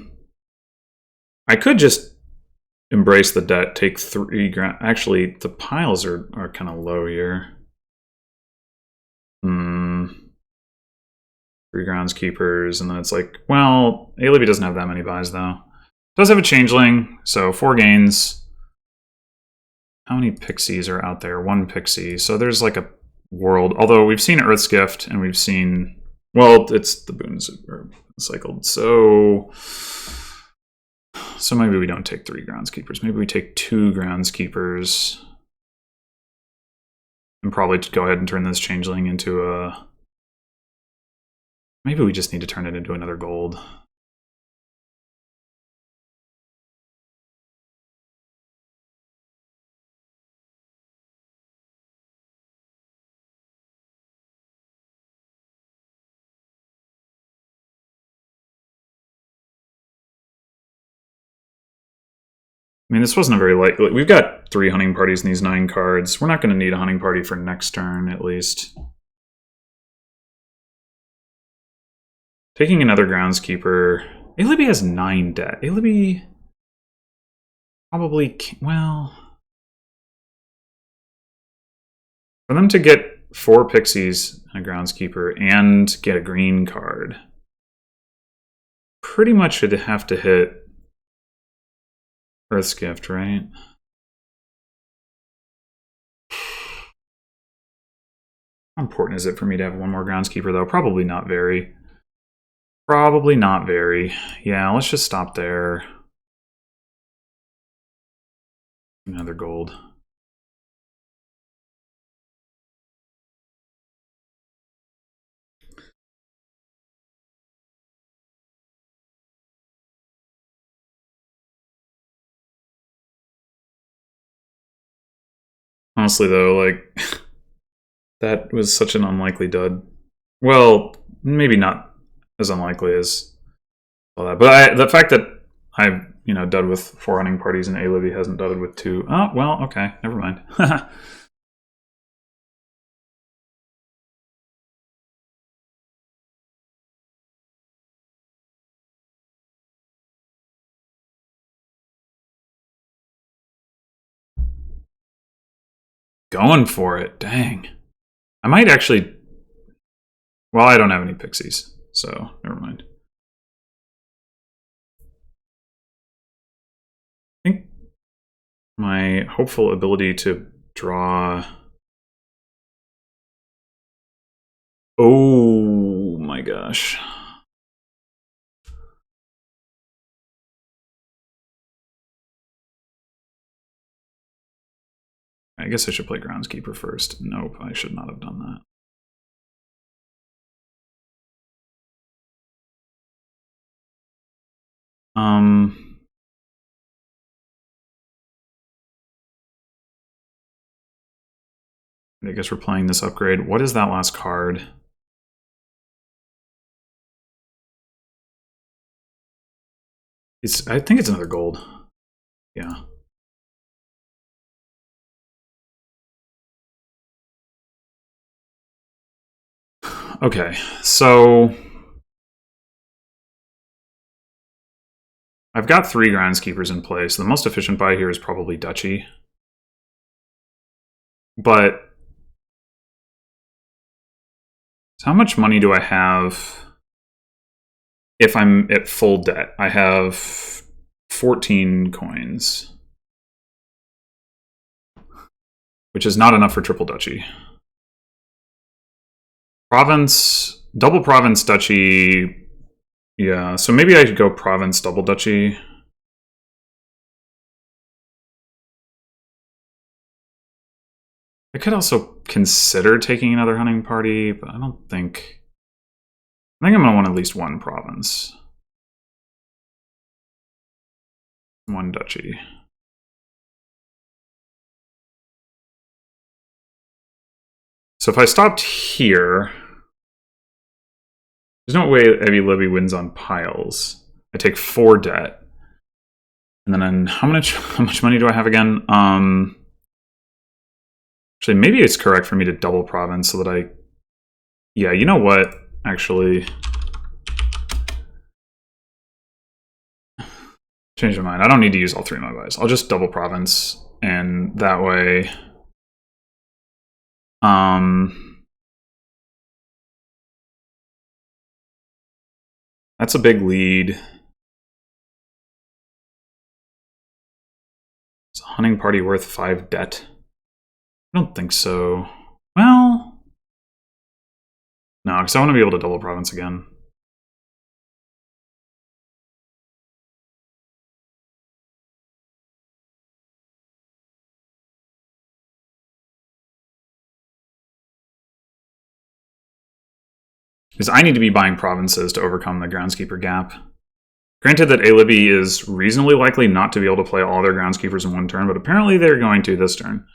could just embrace the debt, take 3 grand. Actually, the piles are kind of low here. 3 groundskeepers, and then it's like, well, Alibi doesn't have that many buys though. Does have a changeling, so 4 gains. How many pixies are out there? 1 pixie. So there's like a world. Although we've seen Earth's Gift, and we've seen, well, it's the boons are cycled. So maybe we don't take 3 groundskeepers. Maybe we take 2 groundskeepers. And probably go ahead and turn this changeling into a... Maybe we just need to turn it into another gold. I mean, this wasn't a very likely... We've got 3 hunting parties in these 9 cards. We're not going to need a hunting party for next turn, at least. Taking another groundskeeper... Alibi has 9 debt. Alibi probably... Well... For them to get 4 pixies and a groundskeeper and get a green card, pretty much should have to hit Earth's Gift, right? How important is it for me to have 1 more groundskeeper, though? Probably not very. Probably not very. Yeah, let's just stop there. Another gold. Honestly, though, like, that was such an unlikely dud. Well, maybe not as unlikely as all that. But the fact that I've, dud with 4 hunting parties and Alibi hasn't dudded with 2. Oh, well, okay, never mind. Going for it. Dang. I might actually... Well, I don't have any pixies, so never mind. I think my hopeful ability to draw... Oh my gosh. I guess I should play Groundskeeper first. Nope, I should not have done that. I guess we're playing this upgrade. What is that last card? I think it's another gold. Yeah. Okay, so I've got 3 Groundskeepers in place. The most efficient buy here is probably Duchy. But how much money do I have if I'm at full debt? I have 14 coins, which is not enough for triple Duchy. Province, double Province Duchy. Yeah, so maybe I should go Province double Duchy. I could also consider taking another hunting party, but I think I'm going to want at least 1 province. 1 duchy. So if I stopped here, there's no way Heavy Libby wins on piles. I take 4 debt. And then how much money do I have again? Actually, maybe it's correct for me to double province so that yeah, you know what? Actually, change my mind. I don't need to use all 3 of my buys. I'll just double province, and that way... That's a big lead. Is a hunting party worth 5 debt? I don't think so. Well... No, because I want to be able to double province again. Because I need to be buying provinces to overcome the Groundskeeper gap. Granted that Alibby is reasonably likely not to be able to play all their Groundskeepers in 1 turn, but apparently they're going to this turn.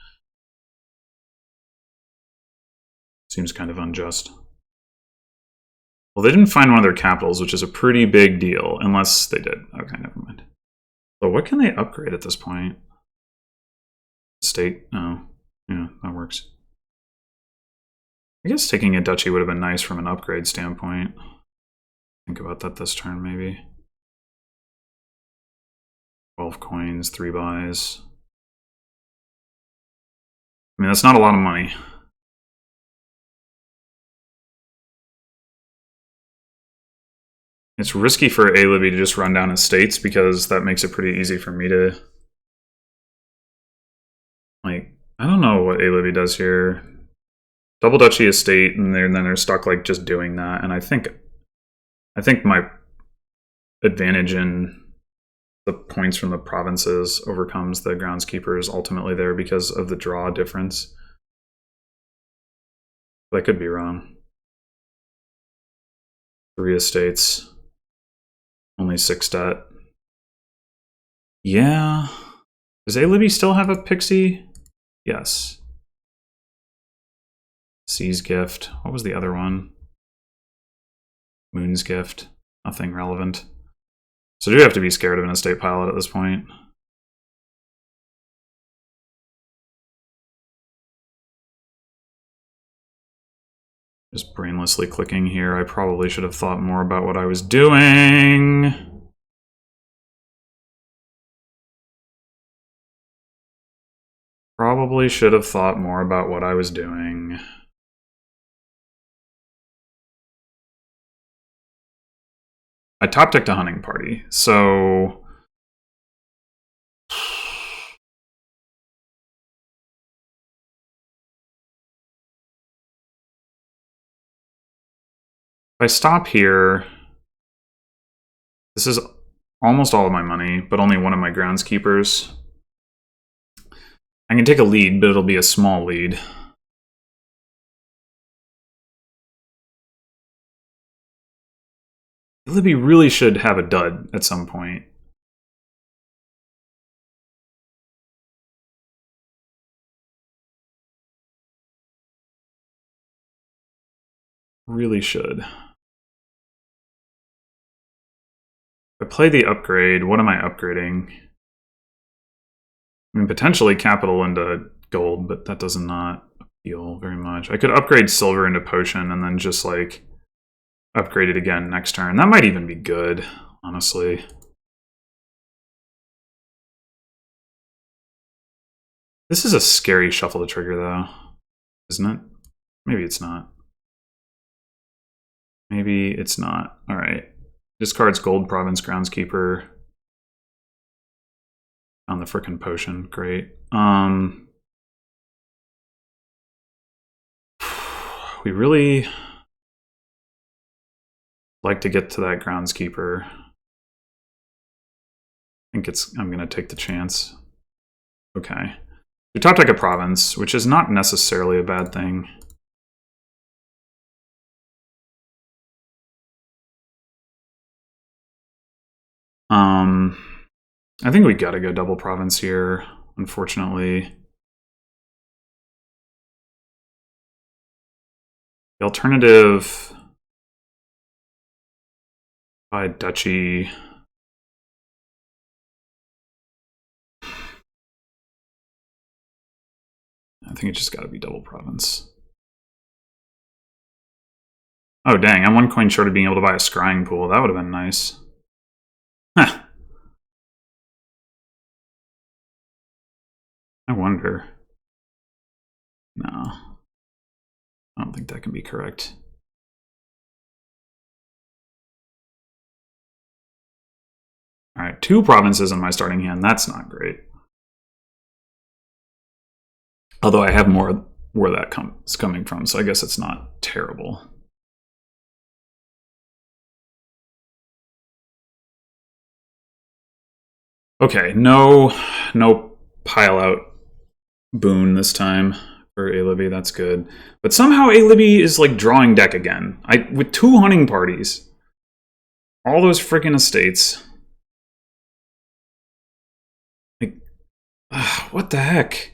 Seems kind of unjust. Well, they didn't find one of their capitals, which is a pretty big deal, unless they did. Okay, never mind. So what can they upgrade at this point? State? Oh, yeah, that works. I guess taking a duchy would have been nice from an upgrade standpoint. Think about that this turn, maybe. 12 coins, 3 buys. I mean, that's not a lot of money. It's risky for Alibby to just run down estates because that makes it pretty easy for me to... Like, I don't know what Alibby does here. Double Duchy estate, and then they're stuck like just doing that. And I think my advantage in the points from the provinces overcomes the Groundskeepers ultimately there because of the draw difference. But I could be wrong. 3 estates. Only 6 debt. Yeah. Does Alibby still have a pixie? Yes. Sea's Gift. What was the other one? Moon's Gift. Nothing relevant. So I do have to be scared of an estate pilot at this point. Just brainlessly clicking here. I probably should have thought more about what I was doing. probably should have thought more about what I was doing. I top decked a hunting party, so if I stop here, this is almost all of my money, but only one of my groundskeepers. I can take a lead, but it'll be a small lead. Libby really should have a dud at some point. Really should. If I play the upgrade, what am I upgrading? I mean, potentially capital into gold, but that does not appeal very much. I could upgrade silver into potion and then just like upgrade it again next turn. That might even be good, honestly. This is a scary shuffle to trigger, though, isn't it? Maybe it's not. Maybe it's not. All right. Discards gold province groundskeeper. On the frickin' potion. Great. We really like to get to that groundskeeper. I think I'm gonna take the chance. Okay. We top deck a province, which is not necessarily a bad thing. I think we gotta go double province here, unfortunately. The alternative by duchy. I think it's just gotta be double province. Oh dang, I'm one coin short of being able to buy a scrying pool. That would have been nice. Huh. I wonder. No. I don't think that can be correct. Alright, 2 provinces in my starting hand. That's not great. Although I have more where that is coming from, so I guess it's not terrible. Okay, no pile out boon this time for alibby. That's good. But somehow alibby is like drawing deck again. With 2 hunting parties, all those freaking estates. Like, what the heck?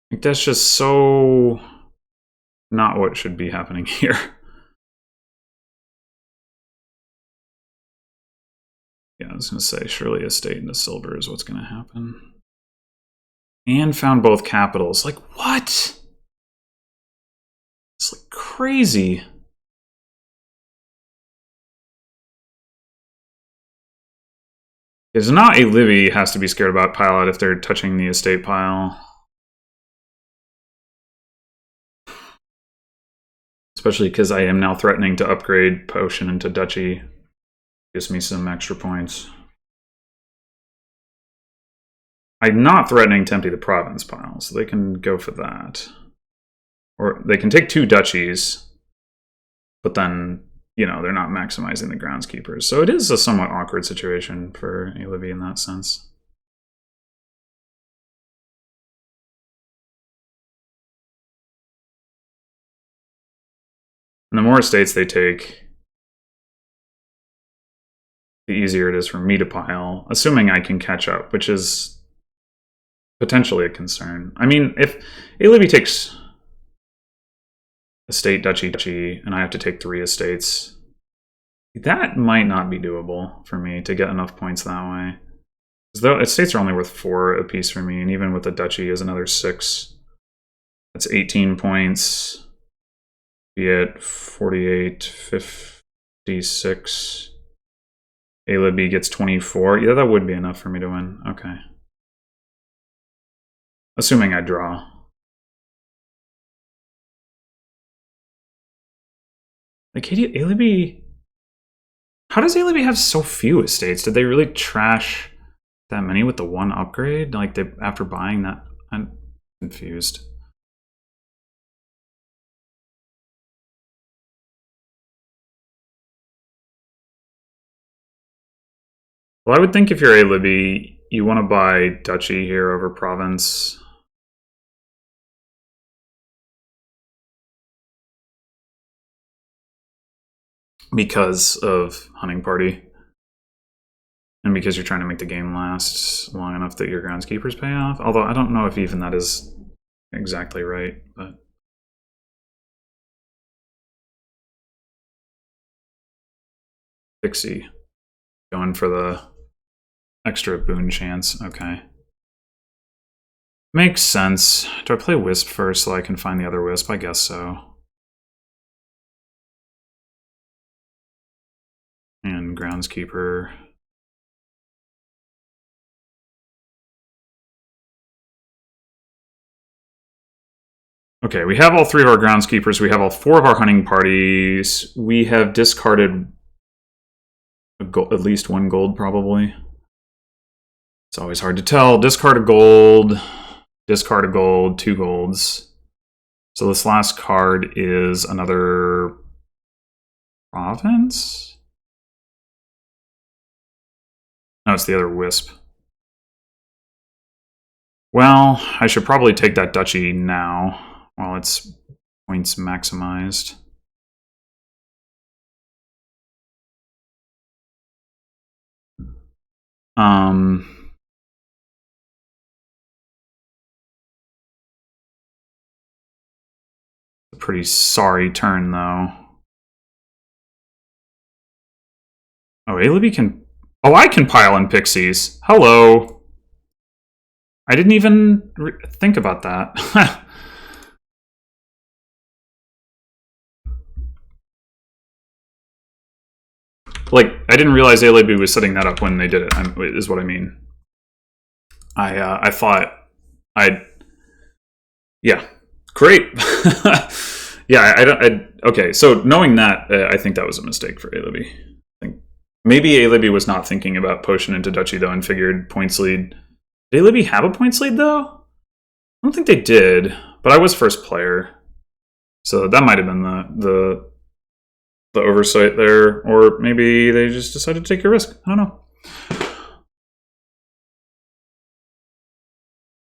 Like, that's just so not what should be happening here. Yeah, I was going to say, surely estate into silver is what's going to happen. And found both capitals. Like, what? It's like crazy. Because not alibby has to be scared about pile out if they're touching the estate pile. Especially because I am now threatening to upgrade potion into duchy. Gives me some extra points. I'm not threatening to empty the province pile, so they can go for that. Or they can take 2 duchies, but then, you know, they're not maximizing the groundskeepers. So it is a somewhat awkward situation for alibby in that sense. And the more estates they take, the easier it is for me to pile, assuming I can catch up, which is potentially a concern. I mean, if alibby takes estate, duchy, and I have to take 3 estates, That might not be doable for me to get enough points that way. Though estates are only worth 4 apiece for me, and even with the duchy is another 6. That's 18 points. Be it 48, 56. Alibby gets 24. Yeah, that would be enough for me to win. Okay. Assuming I draw. Like, Alibby... How does Alibby have so few estates? Did they really trash that many with the 1 upgrade? Like, they after buying that? I'm confused. Well, I would think if you're Alibby, you want to buy duchy here over province. Because of hunting party. And because you're trying to make the game last long enough that your groundskeepers pay off. Although I don't know if even that is exactly right, but... Pixie. Going for the extra boon chance. Okay. Makes sense. Do I play Wisp first so I can find the other Wisp? I guess so. And Groundskeeper. Okay, we have all 3 of our Groundskeepers. We have all 4 of our hunting parties. We have discarded at least 1 gold, probably. It's always hard to tell. Discard a gold. Discard a gold. 2 golds. So this last card is another province? No, it's the other Wisp. Well, I should probably take that duchy now while its points maximized. A pretty sorry turn, though. Oh, Alibby can... Oh, I can pile in pixies. Hello. I didn't even think about that. Like, I didn't realize Alibby was setting that up when they did it, is what I mean. I thought I'd... Yeah. Great. Yeah, okay, so knowing that, I think that was a mistake for Alibby. Maybe Alibby was not thinking about potion into duchy, though, and figured points lead. Did Alibby have a points lead, though? I don't think they did, but I was first player. So that might have been the oversight there, or maybe they just decided to take a risk. I don't know.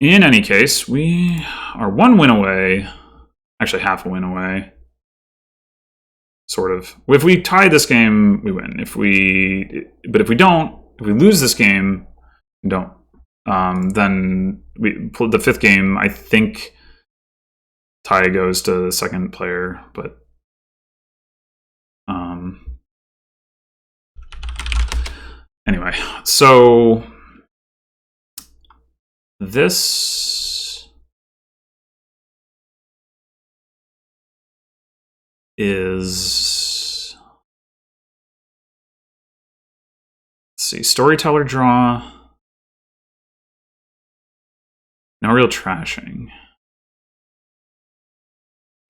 In any case, we are 1 win away. Actually, half a win away. Sort of. If we tie this game, we win. But if we don't, if we lose this game, we don't. Then we pull the 5th game. I think tie goes to the 2nd player, but anyway. So this is, let's see, storyteller draw. No real trashing.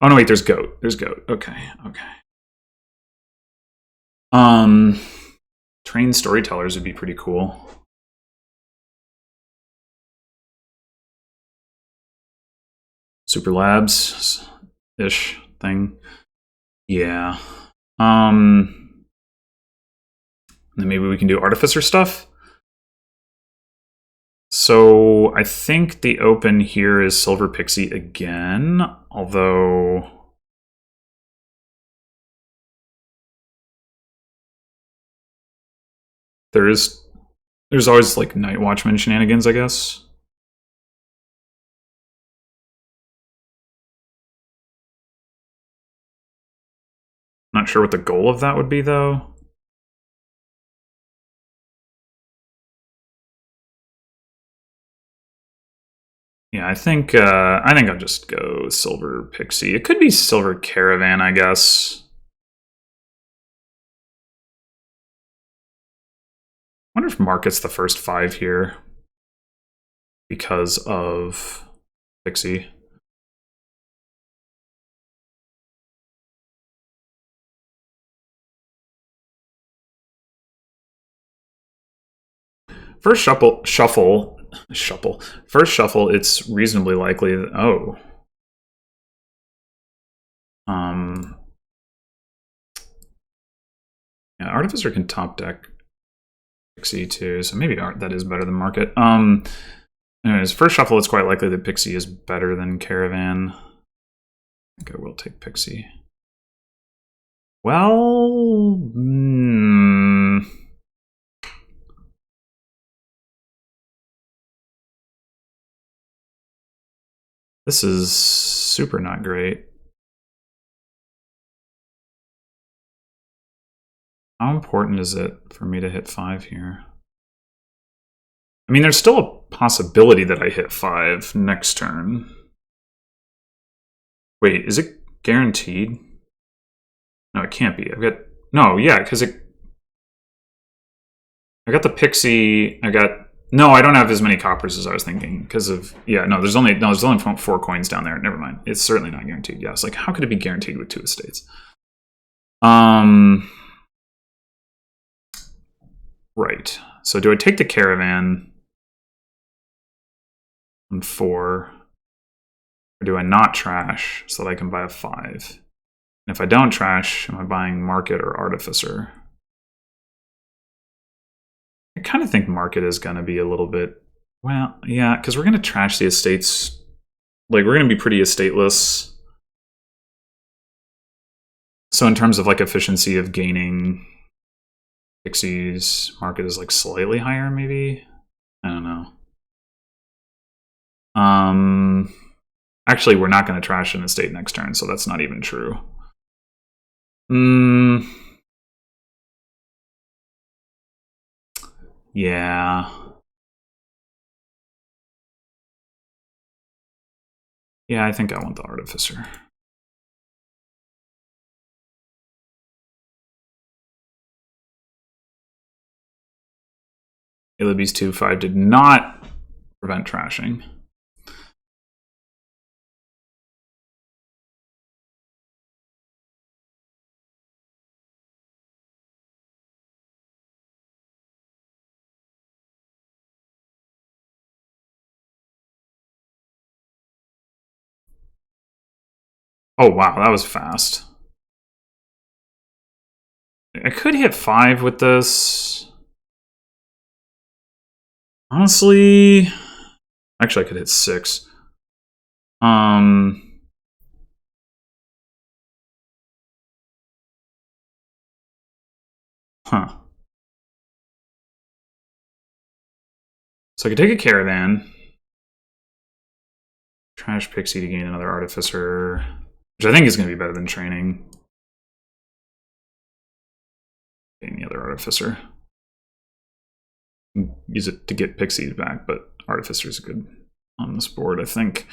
Oh no, wait, there's goat. There's goat. Okay, okay. Trained storytellers would be pretty cool. Super labs-ish thing. Yeah. Then maybe we can do artificer stuff. So I think the open here is Silver Pixie again, although there's always like Night Watchman shenanigans, I guess. Not sure what the goal of that would be, though. Yeah, I think I'll just go silver pixie. It could be silver caravan, I guess. I wonder if market's the first 5 here because of pixie. First shuffle. First shuffle, it's reasonably likely that, oh. Yeah, Artificer can top deck Pixie too, so maybe that is better than Market. Anyways, first shuffle, it's quite likely that Pixie is better than Caravan. I think I will take Pixie. Well, this is super not great. How important is it for me to hit 5 here? I mean, there's still a possibility that I hit 5 next turn. Wait, is it guaranteed? No, it can't be. No, yeah, because I got the Pixie. No, I don't have as many coppers as I was thinking because of there's only 4 coins down there. Never mind. It's certainly not guaranteed. Yes, like how could it be guaranteed with 2 estates? Right. So do I take the caravan on 4, or do I not trash so that I can buy a 5? And if I don't trash, am I buying Market or Artificer? I kind of think Market is going to be a little bit, well, yeah, because we're going to trash the estates. Like, we're going to be pretty estateless. So in terms of, like, efficiency of gaining Pixies, Market is, like, slightly higher, maybe? I don't know. Actually, we're not going to trash an estate next turn, so that's not even true. Yeah. Yeah, I think I want the Artificer. alibby1152 did not prevent trashing. Oh, wow, that was fast. I could hit 5 with this. Honestly, actually, I could hit 6. Huh. So I could take a caravan, trash Pixie to gain another Artificer, which I think is going to be better than training. Gain the other Artificer. Use it to get Pixies back, but Artificer is good on this board, I think.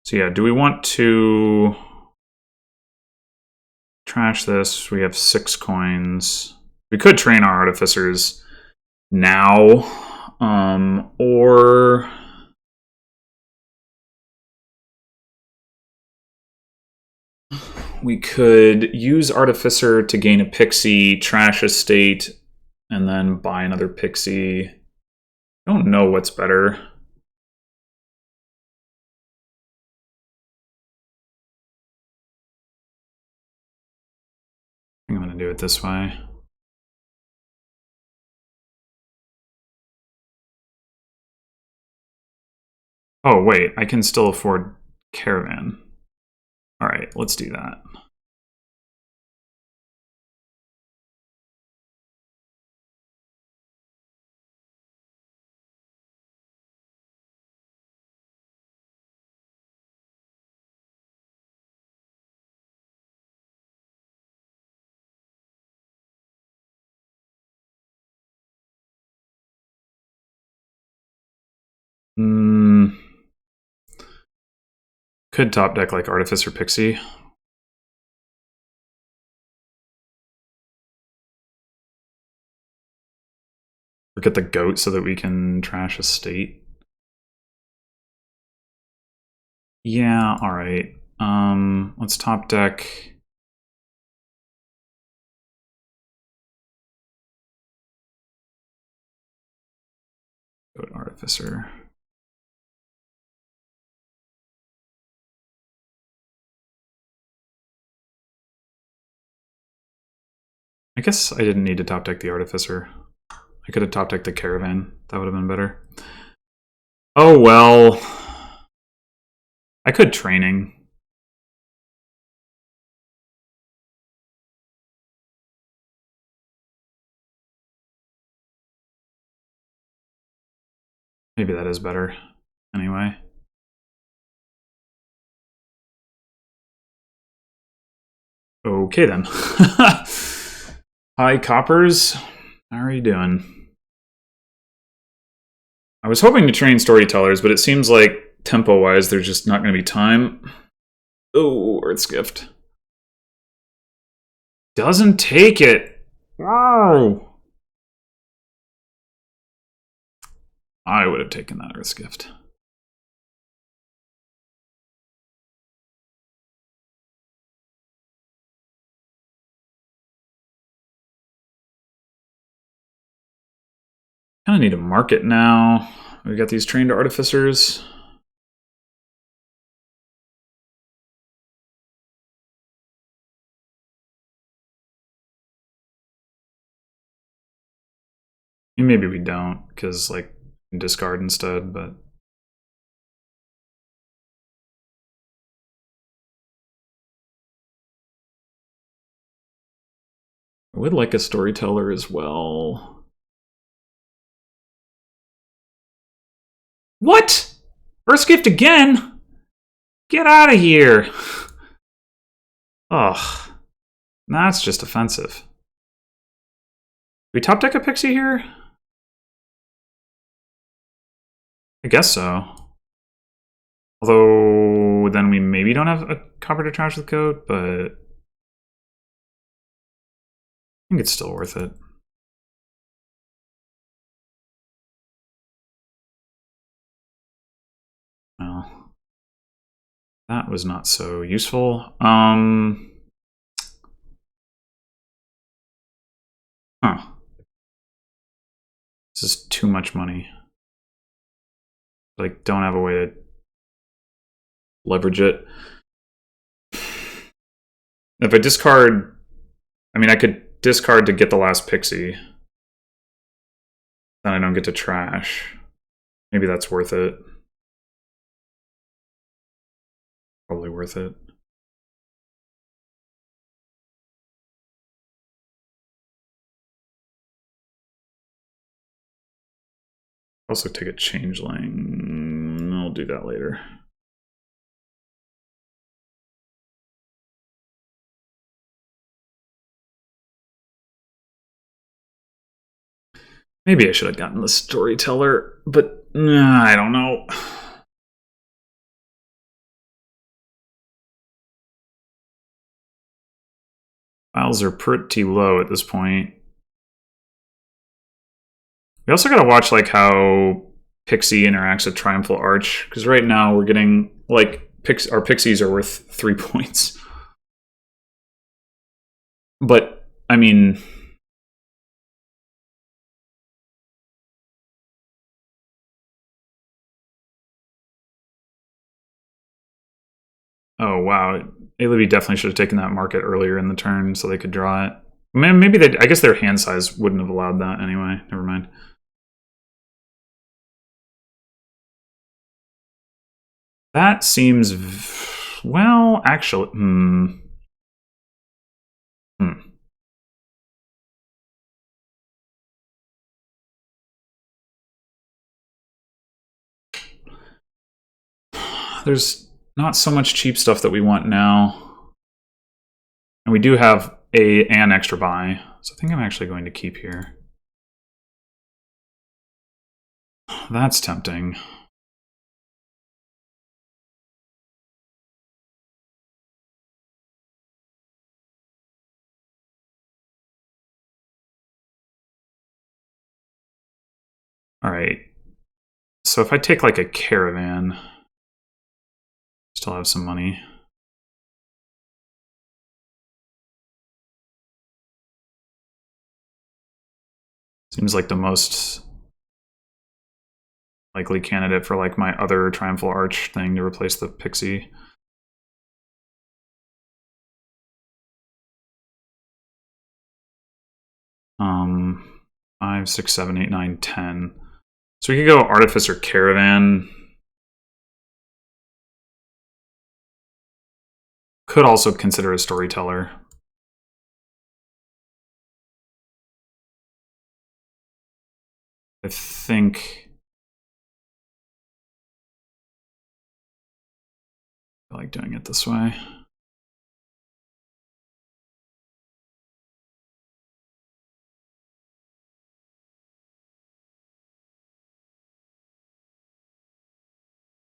So yeah, do we want to trash this? We have 6 coins. We could train our Artificers now, or we could use Artificer to gain a Pixie, trash a state, and then buy another Pixie. I don't know what's better. I think I'm going to do it this way. Oh, wait, I can still afford Caravan. All right, let's do that. Could top deck like Artificer Pixie. Or get the goat so that we can trash a state. Yeah, alright. Let's top deck. Goat Artificer. I guess I didn't need to top deck the Artificer. I could have top decked the Caravan. That would have been better. Oh well. I could Training. Maybe that is better. Anyway. Okay then. Hi Coppers. How are you doing? I was hoping to train storytellers, but it seems like tempo-wise there's just not going to be time. Oh, Earth's Gift. Doesn't take it. Wow. I would have taken that Earth's Gift. Kind of need a market now. We got these trained artificers. Maybe we don't, because like discard instead, but I would like a storyteller as well. What? First gift again? Get out of here. Ugh. That's just offensive. We top deck a Pixie here? I guess so. Although, then we maybe don't have a copper to trash with Goat, but I think it's still worth it. Well, that was not so useful. Huh. This is too much money. Like, don't have a way to leverage it. If I discard, I mean, I could discard to get the last Pixie. Then I don't get to trash. Maybe that's worth it. Probably worth it. Also take a Changeling. I'll do that later. Maybe I should have gotten the Storyteller, but I don't know. Files are pretty low at this point. We also gotta watch like how Pixie interacts with Triumphal Arch, because right now we're getting like our Pixies are worth 3 points. But I mean, oh wow, Alibby definitely should have taken that market earlier in the turn so they could draw it. Maybe they, I guess their hand size wouldn't have allowed that anyway. Never mind. That seems, well, actually, There's not so much cheap stuff that we want now. And we do have an extra buy, so I think I'm actually going to keep here. That's tempting. right. So if I take like a caravan, still have some money. Seems like the most likely candidate for like my other Triumphal Arch thing to replace the Pixie. Um, 5, 6, 7, 8, 9, 10. So we could go Artificer Caravan. Could also consider a Storyteller. I think I like doing it this way.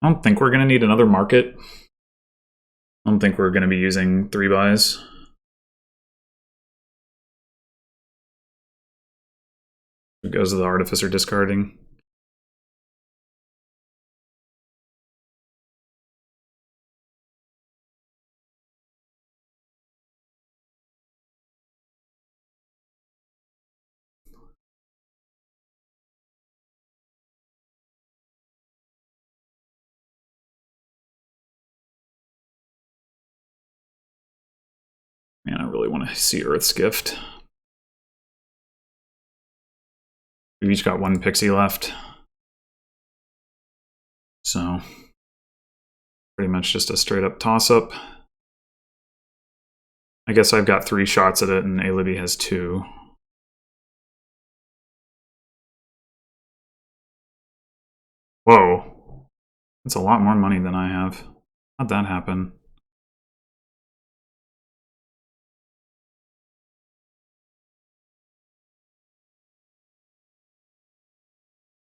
I don't think we're going to need another market. I don't think we're going to be using 3 buys. It goes to the Artificer discarding. Man, I really want to see Earth's Gift. We've each got 1 Pixie left. So, pretty much just a straight up toss-up. I guess I've got 3 shots at it and alibby has 2. Whoa. That's a lot more money than I have. How'd that happen?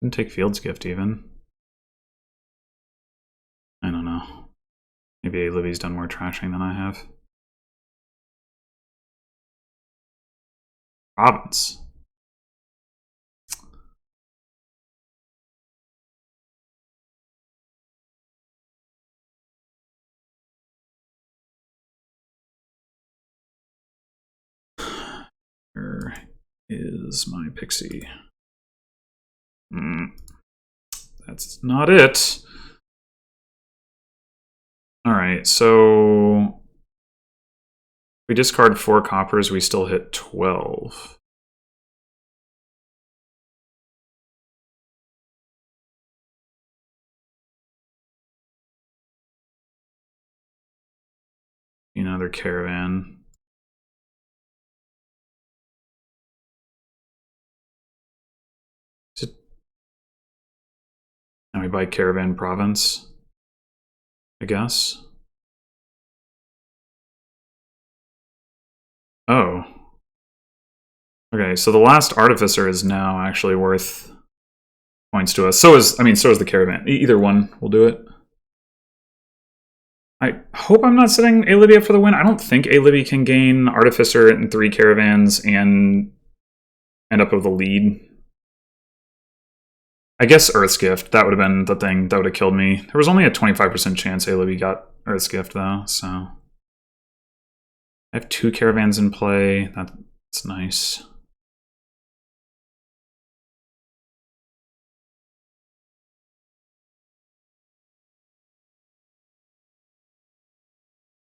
Didn't take Field's Gift even. I don't know. Maybe alibby's done more trashing than I have. Province. Where is my Pixie? That's not it. Alright, so if we discard 4 coppers, we still hit 12. Another caravan. Now we buy Caravan Province, I guess. Oh. Okay, so the last Artificer is now actually worth points to us. So is the Caravan. Either one will do it. I hope I'm not setting alibby up for the win. I don't think alibby can gain Artificer in 3 caravans and end up with the lead. I guess Earth's Gift. That would have been the thing that would have killed me. There was only a 25% chance alibby got Earth's Gift, though, so... I have 2 caravans in play. That's nice.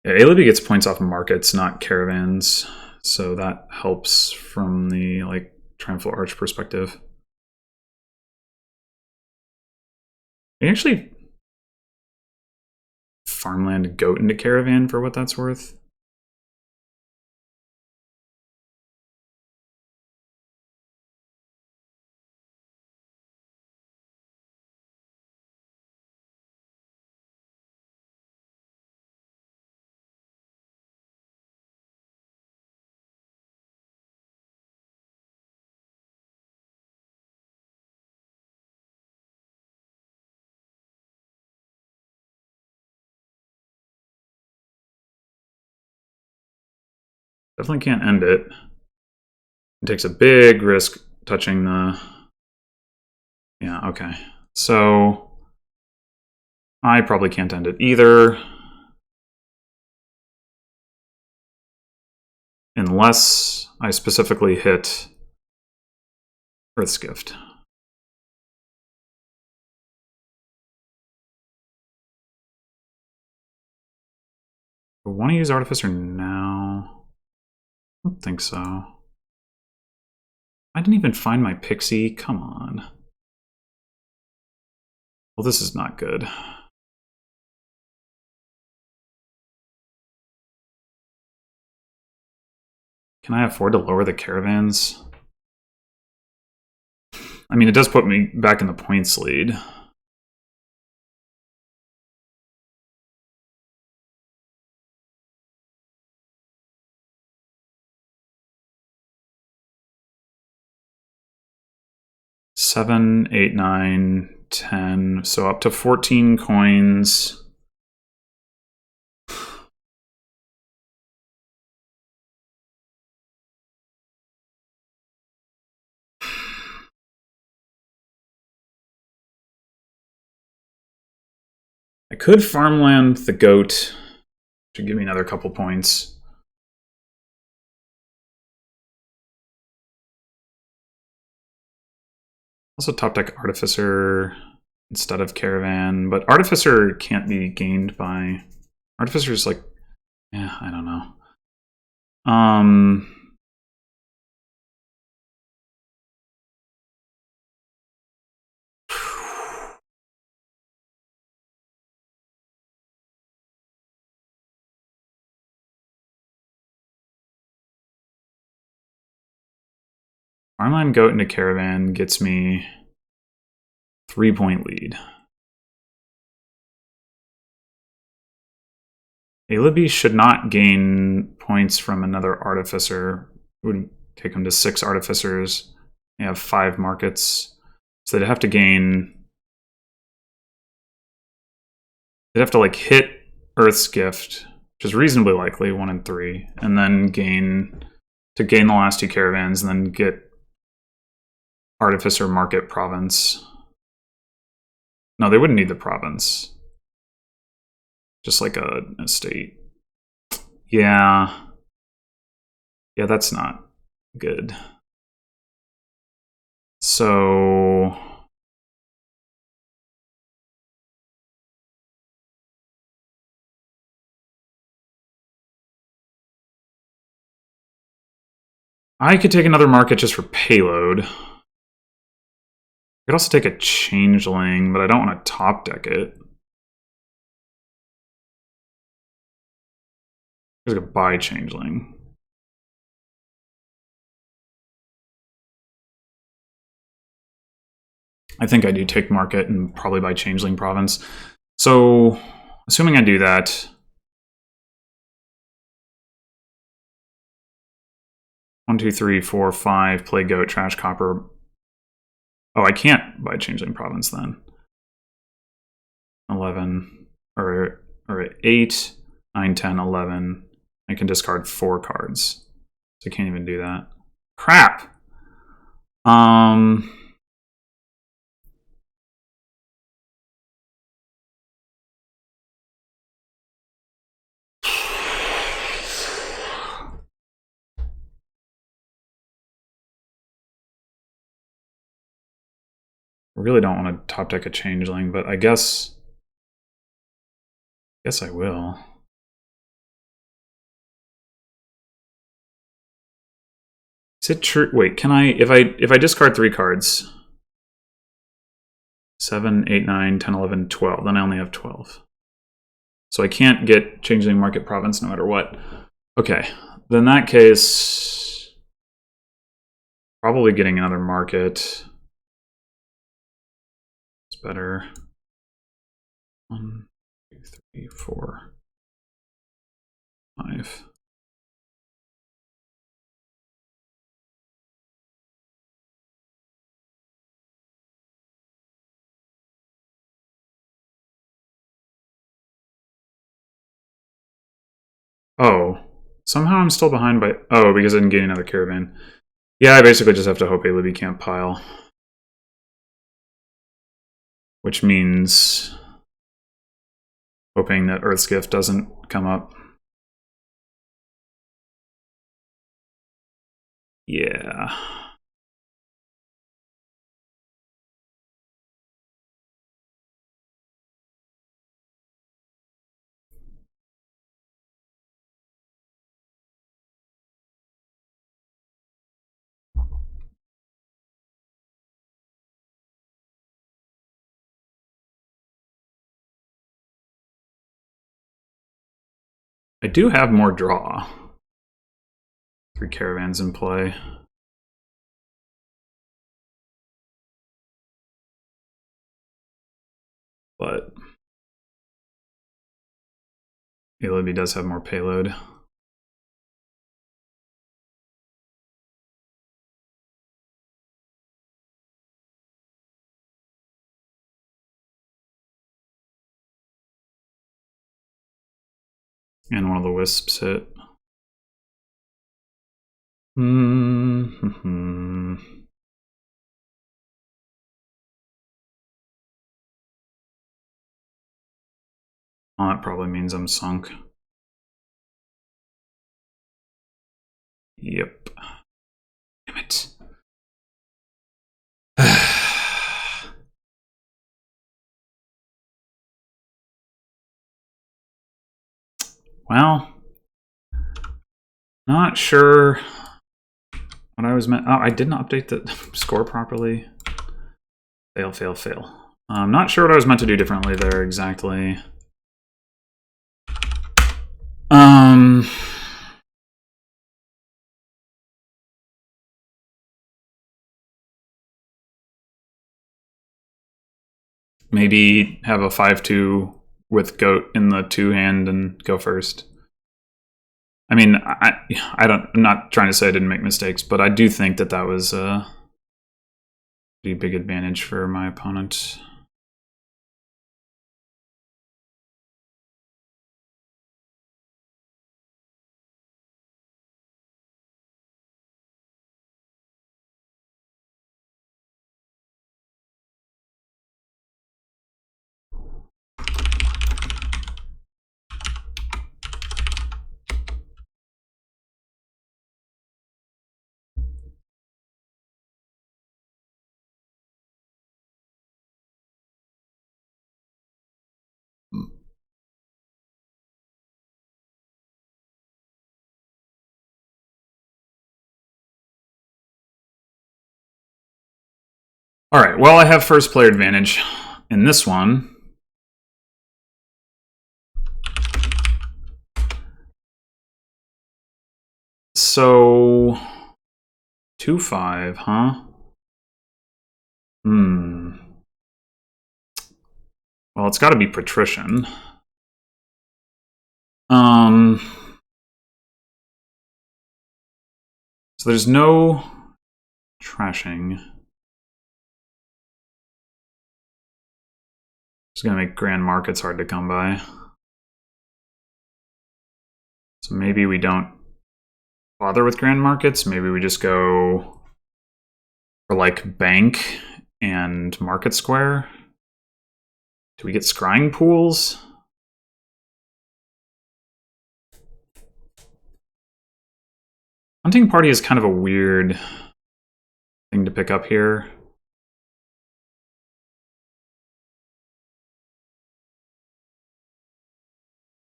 Yeah, alibby gets points off of markets, not caravans, so that helps from the like Triumphal Arch perspective. You actually farmland goat into caravan for what that's worth. Definitely can't end it. It takes a big risk touching the Yeah, okay. So I probably can't end it either. Unless I specifically hit Earth's Gift. I want to use Artificer now. I don't think so. I didn't even find my pixie. Come on. Well, this is not good. Can I afford to lower the caravans? I mean, it does put me back in the points lead. Seven, 8, 9, 10. So up to 14 coins. I could farmland the goat, which would give me another couple points. Also top deck Artificer instead of Caravan, but Artificer can't be gained by... Artificer's like... Yeah, I don't know. Farmland Goat into Caravan gets me 3-point lead. Alibby should not gain points from another Artificer. It would take them to 6 Artificers. They have 5 markets. So they'd have to gain... They'd have to like hit Earth's Gift, which is reasonably likely, 1 and 3, and then gain the last 2 caravans, and then get Artificer Market Province. No, they wouldn't need the province. Just like an estate. Yeah. Yeah, that's not good. So... I could take another market just for payload. I could also take a changeling, but I don't want to top deck it. There's a buy changeling. I think I do take market and probably buy changeling province. So, assuming I do that, 1, 2, 3, 4, 5, play goat, trash, copper. Oh, I can't buy changeling province then. 11 or 8, 9, 10, 11. I can discard 4 cards. So I can't even do that. Crap. I really don't want to top deck a changeling, but I guess I will. Is it true? Wait, can I, if I discard 3 cards, 7, 8, 9, 10, 11, 12, then I only have 12. So I can't get changeling market province no matter what. Okay, then in that case, probably getting another market. It's better. 1, 2, 3, 4, 5. Oh, somehow I'm still behind by... Oh, because I didn't get another caravan. Yeah, I basically just have to hope Alibby can't pile. which means hoping that Earth's Gift doesn't come up. Yeah. I do have more draw. 3 caravans in play. But Alibby does have more payload. And one of the wisps hit. Well, that probably means I'm sunk. Yep. Damn it. Well, not sure what I was meant. Oh, I didn't update the score properly. Fail, fail, fail. I'm not sure what I was meant to do differently there exactly. Maybe have a 5-2 with goat in the 2-hand and go first. I mean, I'm not trying to say I didn't make mistakes, but I do think that that was a pretty big advantage for my opponent. All right, well, I have first player advantage in this one. So 2-5, huh? Well, it's got to be patrician. So there's no trashing. It's going to make grand markets hard to come by. So maybe we don't bother with grand markets. Maybe we just go for like bank and market square. Do we get scrying pools? Hunting party is kind of a weird thing to pick up here.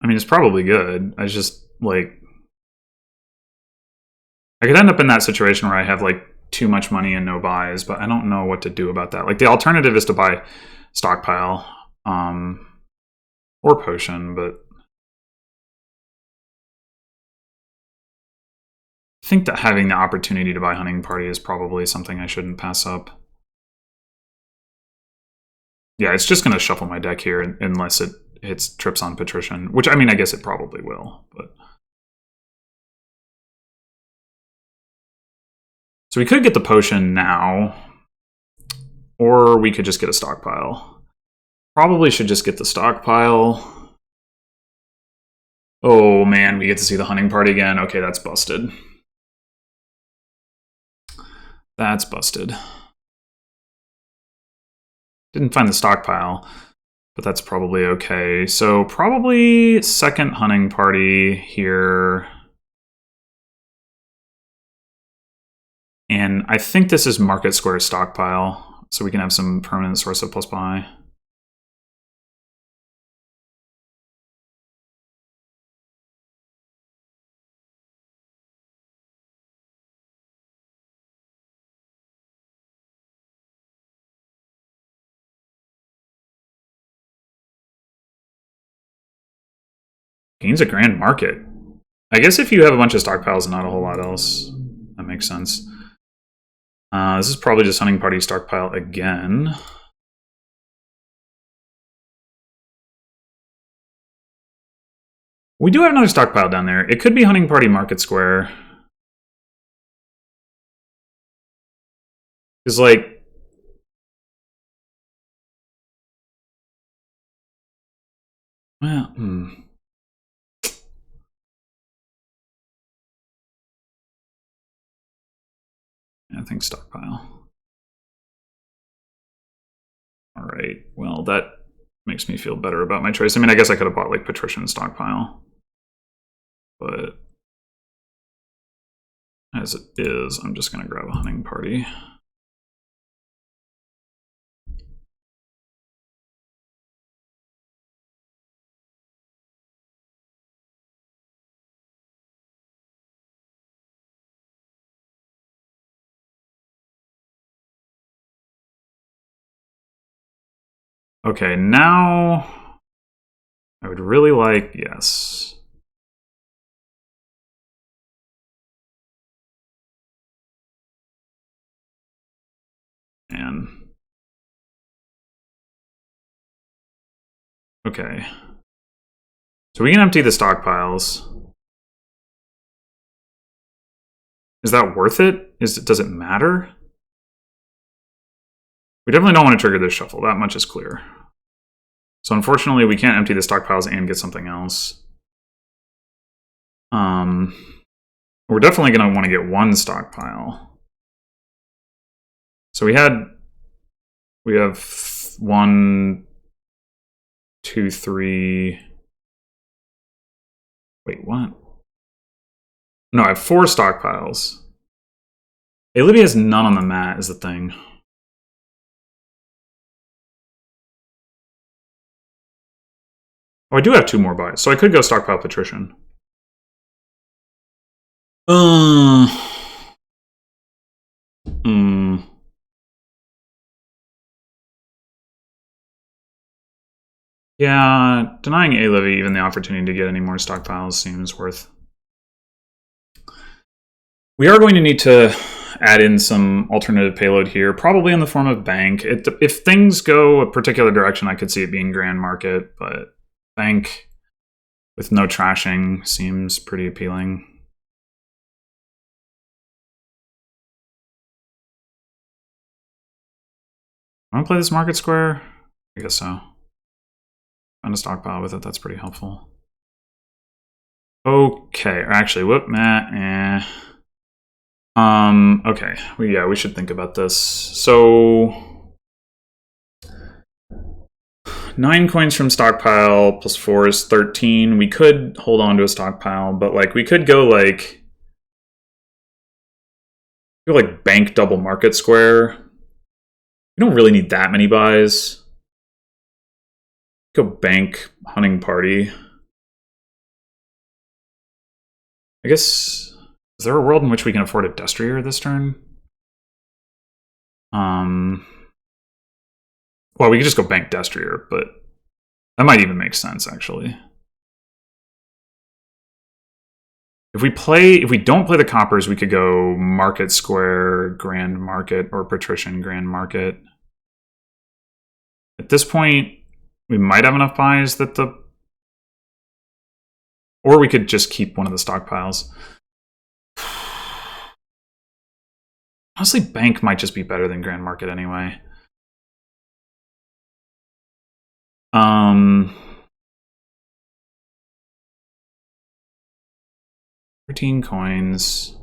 I mean, it's probably good. I just, like... I could end up in that situation where I have, like, too much money and no buys, but I don't know what to do about that. Like, the alternative is to buy stockpile, or potion, but... I think that having the opportunity to buy hunting party is probably something I shouldn't pass up. Yeah, it's just going to shuffle my deck here unless it hits trips on patrician, which, I mean, I guess it probably will, but... So we could get the potion now, or we could just get a stockpile. Probably should just get the stockpile. Oh man, we get to see the hunting party again. Okay, that's busted. That's busted. Didn't find the stockpile, but that's probably okay. So probably second hunting party here. And I think this is Market Square stockpile, so we can have some permanent source of plus buy. Gains a grand market. I guess if you have a bunch of stockpiles and not a whole lot else, that makes sense. This is probably just hunting party stockpile again. We do have another stockpile down there. It could be hunting party Market Square. Because, like, well, I think stockpile. All right. Well, that makes me feel better about my choice. I mean, I guess I could have bought like patrician stockpile, but as it is, I'm just going to grab a hunting party. Okay, now I would really like, yes. And okay. So we can empty the stockpiles. Is that worth it? Does it matter? We definitely don't want to trigger this shuffle. That much is clear. So unfortunately, we can't empty the stockpiles and get something else. We're definitely going to want to get one stockpile. So we have 1, 2, 3. Wait, what? No, I have 4 stockpiles. Alibby has none on the mat is the thing. Oh, I do have 2 more buys, so I could go stockpile patrician. Yeah, denying Alibby even the opportunity to get any more stockpiles seems worth. We are going to need to add in some alternative payload here, probably in the form of bank. If things go a particular direction, I could see it being grand market, but bank with no trashing seems pretty appealing. Want to play this Market Square? I guess so. Find a stockpile with it, that's pretty helpful. Okay, actually, whoop, Matt, okay, yeah, we should think about this. So 9 coins from stockpile plus 4 is 13. We could hold on to a stockpile, but like we could go like bank double Market Square. We don't really need that many buys. Go bank hunting party. I guess, is there a world in which we can afford a Destrier this turn? Well, we could just go bank Destrier, but that might even make sense, actually. If we don't play the coppers, we could go Market Square, Grand Market, or Patrician Grand Market. At this point, we might have enough buys that or we could just keep one of the stockpiles. Honestly, bank might just be better than Grand Market anyway. 13 coins.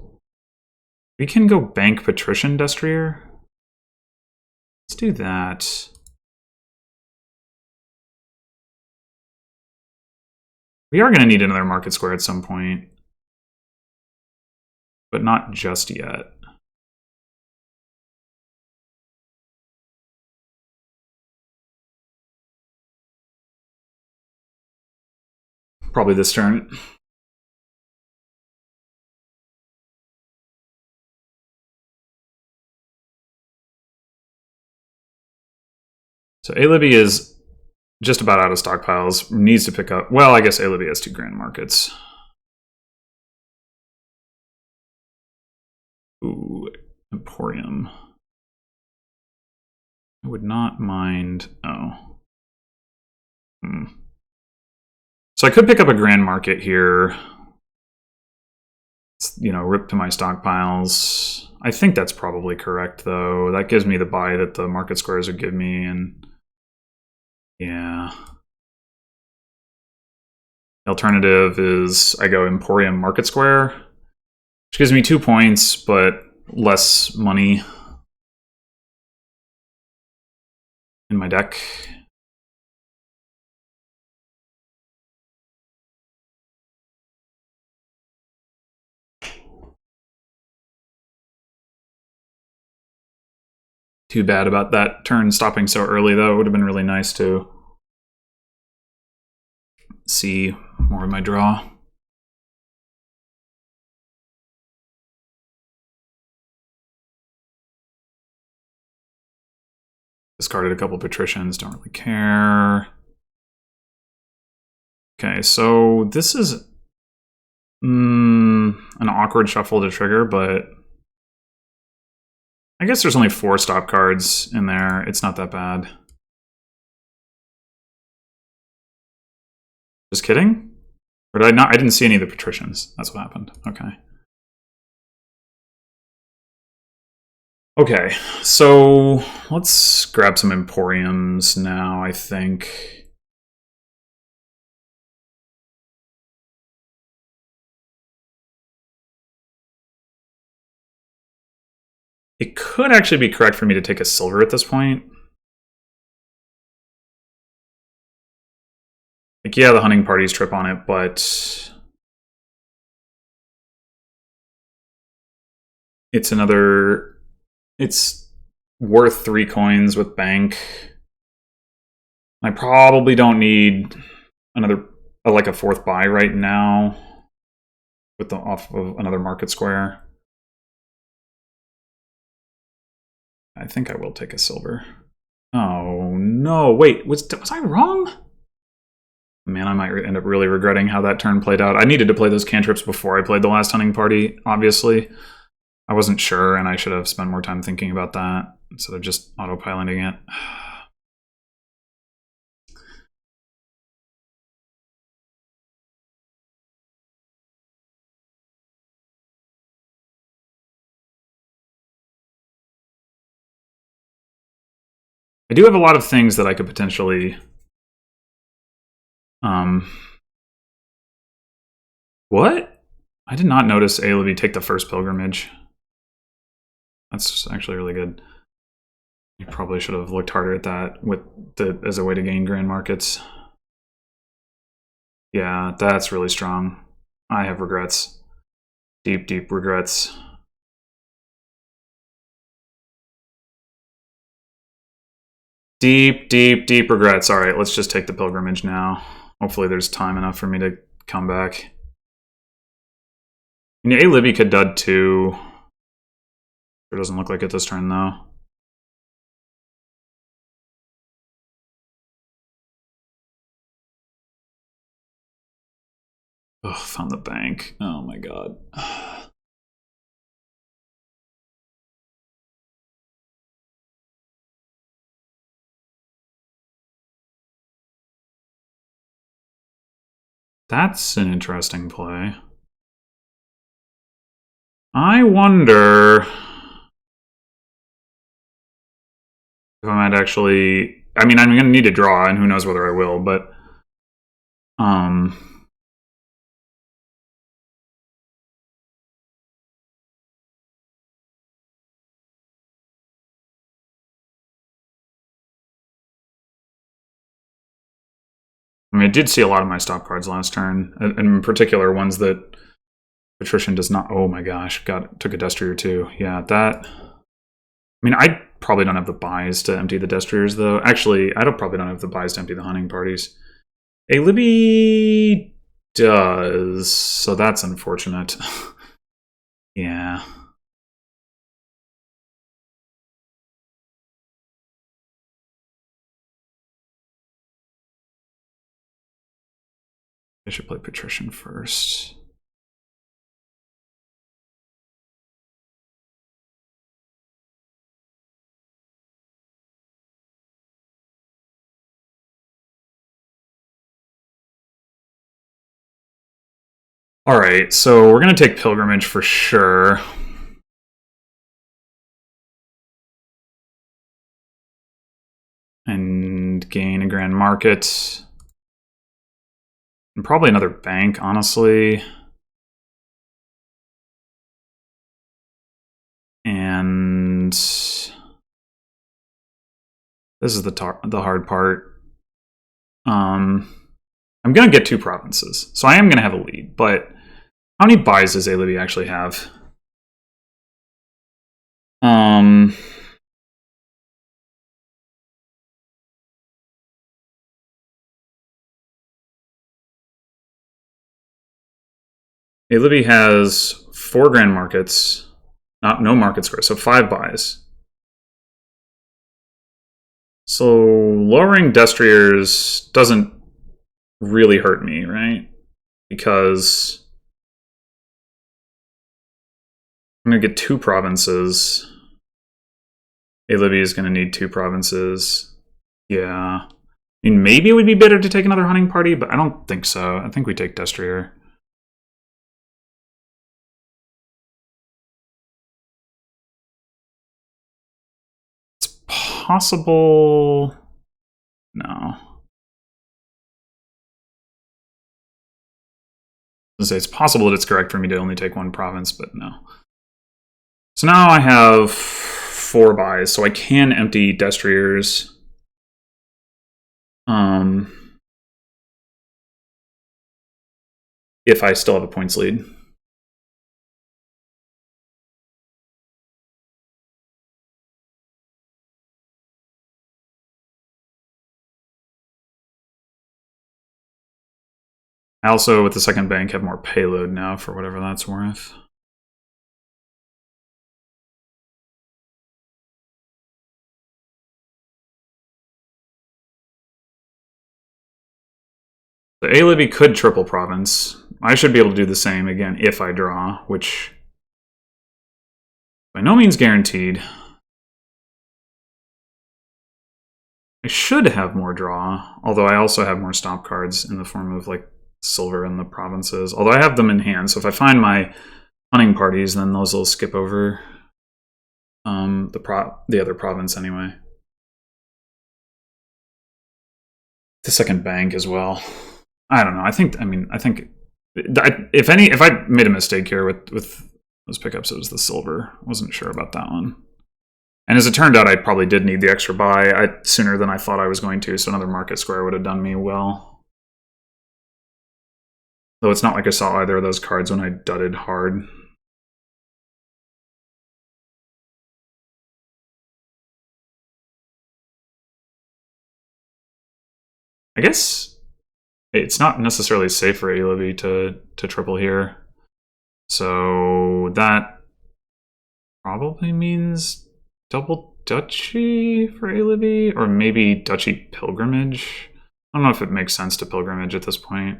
We can go bank Patrician Destrier. Let's do that. We are going to need another market square at some point, but not just yet. Probably this turn. So alibby is just about out of stockpiles. Needs to pick up. Well, I guess alibby has 2 grand markets. Ooh, Emporium. I would not mind. Oh. So I could pick up a grand market here. You know, rip to my stockpiles. I think that's probably correct, though. That gives me the buy that the market squares would give me, and yeah. The alternative is I go Emporium Market Square, which gives me 2 points, but less money in my deck. Too bad about that turn stopping so early, though. It would have been really nice to see more of my draw. Discarded a couple patricians, don't really care. Okay, so this is an awkward shuffle to trigger, but I guess there's only 4 stop cards in there. It's not that bad. Just kidding? Or did I not? I didn't see any of the patricians. That's what happened. Okay. Okay, so let's grab some Emporiums now, I think. It could actually be correct for me to take a silver at this point. Like, yeah, the hunting parties trip on it, but it's another... It's worth 3 coins with bank. I probably don't need another, like a 4th buy right now with the off of another market square. I think I will take a silver. Oh no, wait, was I wrong? Man, I might end up really regretting how that turn played out. I needed to play those cantrips before I played the last hunting party, obviously. I wasn't sure, and I should have spent more time thinking about that instead of just autopiloting it. I do have a lot of things that I could potentially... What? I did not notice alibby take the first pilgrimage. That's actually really good. You probably should have looked harder at that with as a way to gain grand markets. Yeah, that's really strong. I have regrets. Deep, deep regrets. Deep, deep, deep regrets. All right, let's just take the pilgrimage now. Hopefully there's time enough for me to come back. And alibby could dud too. It doesn't look like it this turn, though. Oh, found the bank. Oh my god. That's an interesting play. I wonder if I might actually... I mean, I'm going to need to draw, and who knows whether I will, but... I mean, I did see a lot of my stop cards last turn, and in particular ones that Patrician does not. Oh my gosh, took a Destrier too. Yeah, that. I mean, I probably don't have the buys to empty the Destriers though. Actually, probably don't have the buys to empty the hunting parties. Alibby does, so that's unfortunate. Yeah. I should play Patrician first. All right, so we're going to take Pilgrimage for sure. And gain a Grand Market. And probably another bank, honestly. And this is the hard part. I'm going to get 2 provinces, so I am going to have a lead, but how many buys does Alibby actually have? Alibby has 4 Grand Markets, no Market Square, so 5 buys. So lowering Destriers doesn't really hurt me, right? Because I'm going to get 2 provinces. Alibby is going to need 2 provinces. Yeah. I mean, maybe it would be better to take another hunting party, but I don't think so. I think we take Destrier. It's possible... No. It's possible that it's correct for me to only take 1 province, but no. So now I have 4 buys, so I can empty Destriers. If I still have a points lead. I also, with the second bank, have more payload now for whatever that's worth. The Alibby could triple province. I should be able to do the same again if I draw, which by no means guaranteed. I should have more draw, although I also have more stop cards in the form of like silver in the provinces. Although I have them in hand, so if I find my hunting parties, then those will skip over the other province anyway. The second bank as well. I don't know. I think if I made a mistake here with those pickups, it was the silver. I wasn't sure about that one. And as it turned out, I probably did need the extra buy sooner than I thought I was going to, so another market square would have done me well. Though it's not like I saw either of those cards when I dudded hard. I guess it's not necessarily safe for Alibby to triple here. So that probably means double duchy for Alibby, or maybe duchy pilgrimage. I don't know if it makes sense to pilgrimage at this point.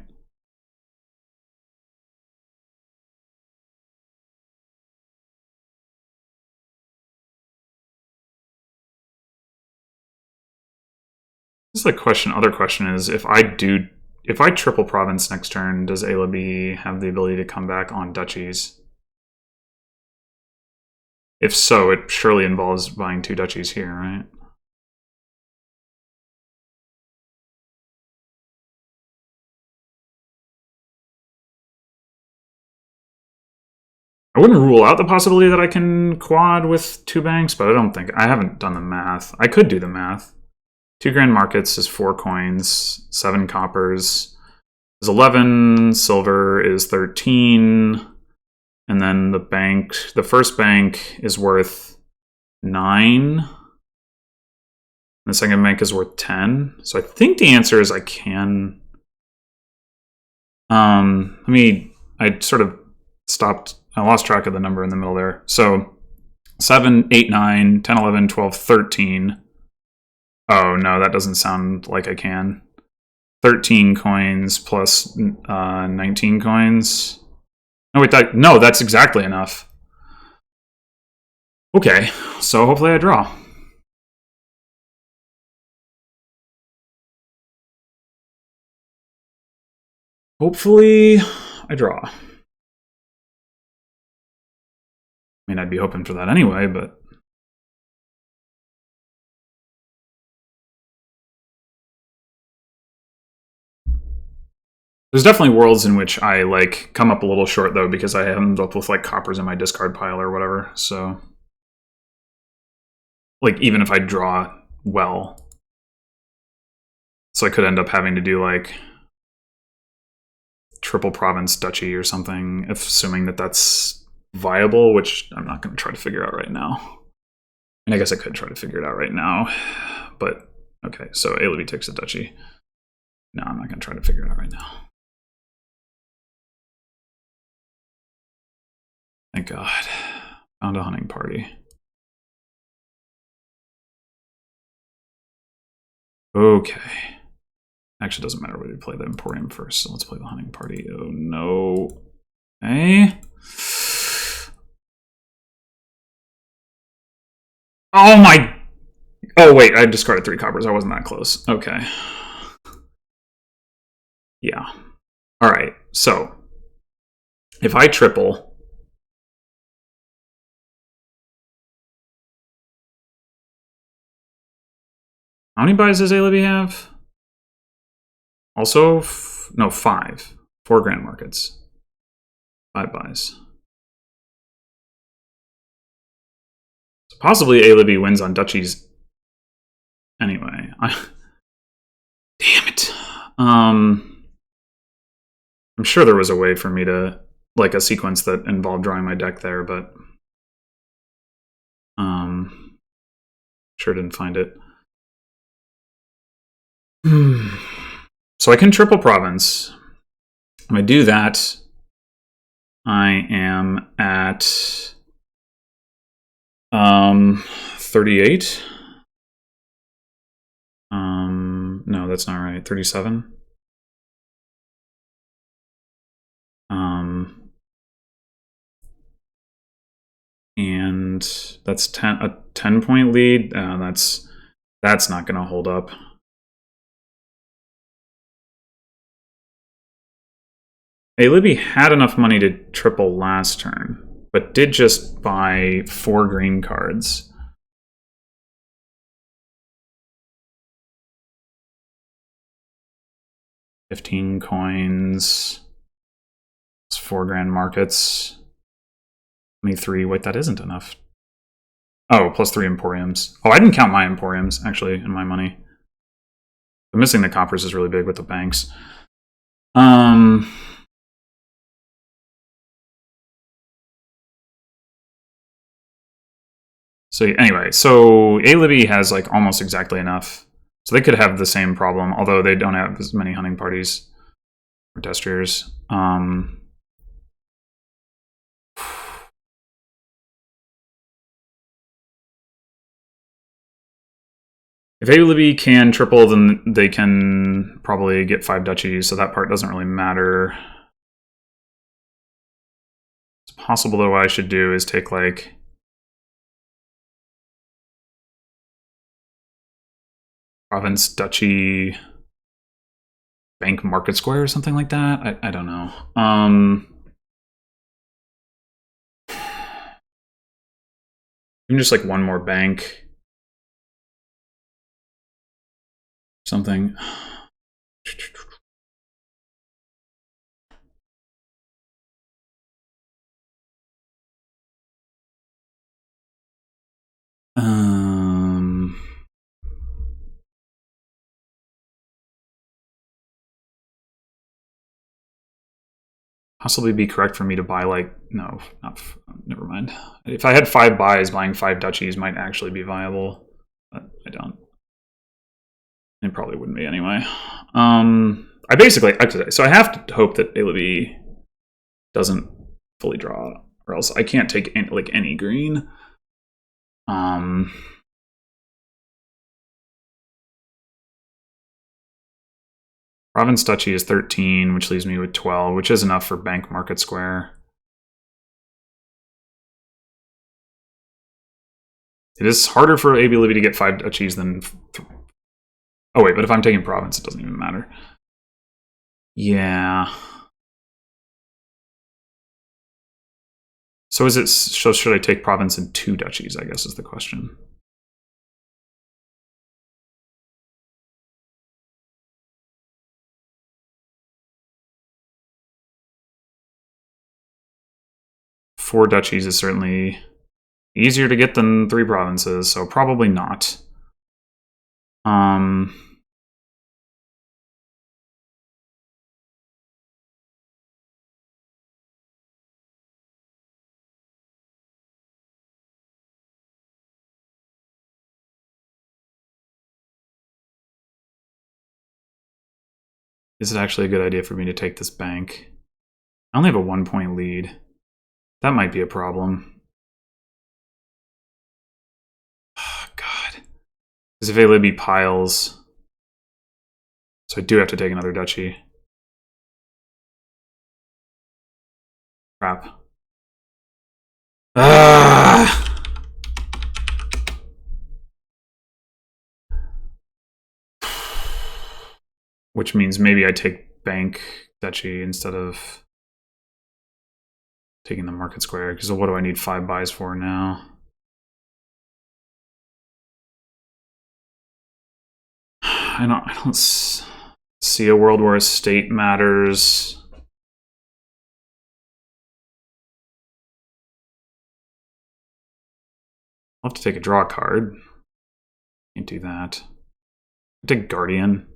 This is the question. Other question is, if I triple province next turn, does Alibby have the ability to come back on duchies? If so, it surely involves buying 2 duchies here, right? I wouldn't rule out the possibility that I can quad with 2 banks, but I haven't done the math. I could do the math. 2 grand markets is 4 coins, 7 coppers is 11, silver is 13, and then the first bank is worth 9. The second bank is worth 10. So I think the answer is I can. I sort of stopped. I lost track of the number in the middle there. So 7, 8, 9, 10, 11, 12, 13. Oh, no, that doesn't sound like I can. 13 coins plus 19 coins. Oh, wait, no, that's exactly enough. Okay, so hopefully I draw. Hopefully I draw. I mean, I'd be hoping for that anyway, but... There's definitely worlds in which I, like, come up a little short, though, because I end up with, like, coppers in my discard pile or whatever, so... Like, even if I draw well. So I could end up having to do, like, triple province duchy or something, if assuming that that's viable, which I'm not going to try to figure out right now. And I guess I could try to figure it out right now, but okay, so alibby takes a duchy. No, I'm not going to try to figure it out right now. Thank God. Found a hunting party. Okay. Actually, doesn't matter whether we play the Emporium first, so let's play the hunting party. Oh no. Okay. Oh my. Oh wait, I discarded 3 coppers. I wasn't that close. Okay. Yeah. All right. So if I triple, how many buys does alibby have? Also, no, 5. 4 grand markets. 5 buys. So possibly alibby wins on duchies anyway. Damn it. I'm sure there was a way for me to, like, a sequence that involved drawing my deck there, but sure didn't find it. So I can triple province. When I do that, I am at 38. No, that's not right. 37. And that's a 10-point lead. That's not going to hold up. Alibby had enough money to triple last turn, but did just buy 4 green cards. $15 coins. 4 grand markets. 23. Wait, that isn't enough. Oh, plus 3 emporiums. Oh, I didn't count my emporiums, actually, in my money. But missing the coppers is really big with the banks. So anyway, so alibby has, like, almost exactly enough. So they could have the same problem, although they don't have as many hunting parties or destriers. If alibby can triple, then they can probably get 5 duchies, so that part doesn't really matter. It's possible that what I should do is take, like, province, duchy, bank, market square, or something like that. I don't know. Even just, like, one more bank. Something. possibly be correct for me to buy like no, not never mind. If I had 5 buys, buying 5 duchies might actually be viable, but I don't. It probably wouldn't be anyway. I basically so I have to hope that alibby doesn't fully draw, or else I can't take any green. Province Duchy is 13, which leaves me with 12, which is enough for Bank Market Square. It is harder for AB Libby to get 5 duchies than... Oh wait, but if I'm taking province, it doesn't even matter. Yeah. So should I take province and 2 duchies, I guess is the question. Four duchies is certainly easier to get than 3 provinces, so probably not. Is it actually a good idea for me to take this bank? I only have a 1-point lead. That might be a problem. Oh, God. Because if alibby piles... So I do have to take another duchy. Crap. Ah! Which means maybe I take Bank Duchy instead of taking the Market Square, because what do I need 5 buys for now? I don't see a world where a state matters. I'll have to take a draw card. Can't do that. I'll take Guardian.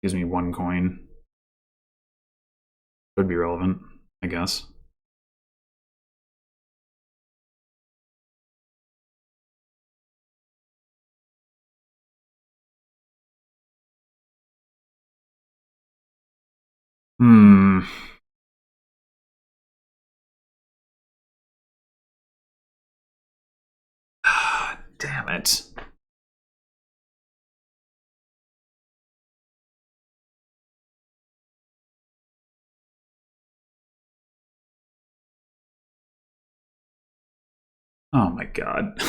Gives me 1 coin. Could be relevant, I guess. Damn it. Oh my God.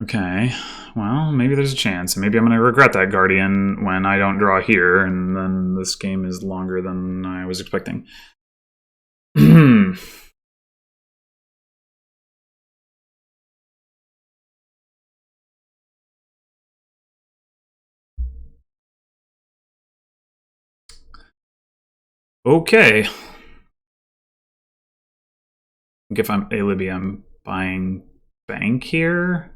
Okay, well, maybe there's a chance. Maybe I'm going to regret that Guardian when I don't draw here, and then this game is longer than I was expecting. Okay. If I'm alibby, I'm buying Bank here.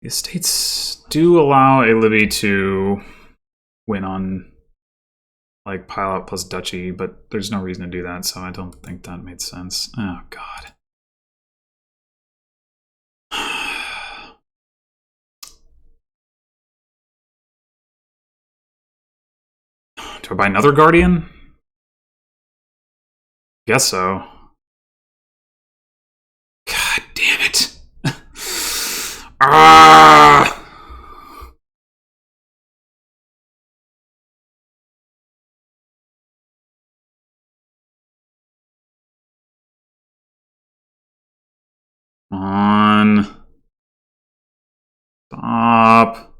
The estates do allow alibby to win on like pile out plus duchy, but there's no reason to do that, so I don't think that made sense. Oh God. I buy another Guardian? Guess so. God damn it. Ah! Come on. Stop.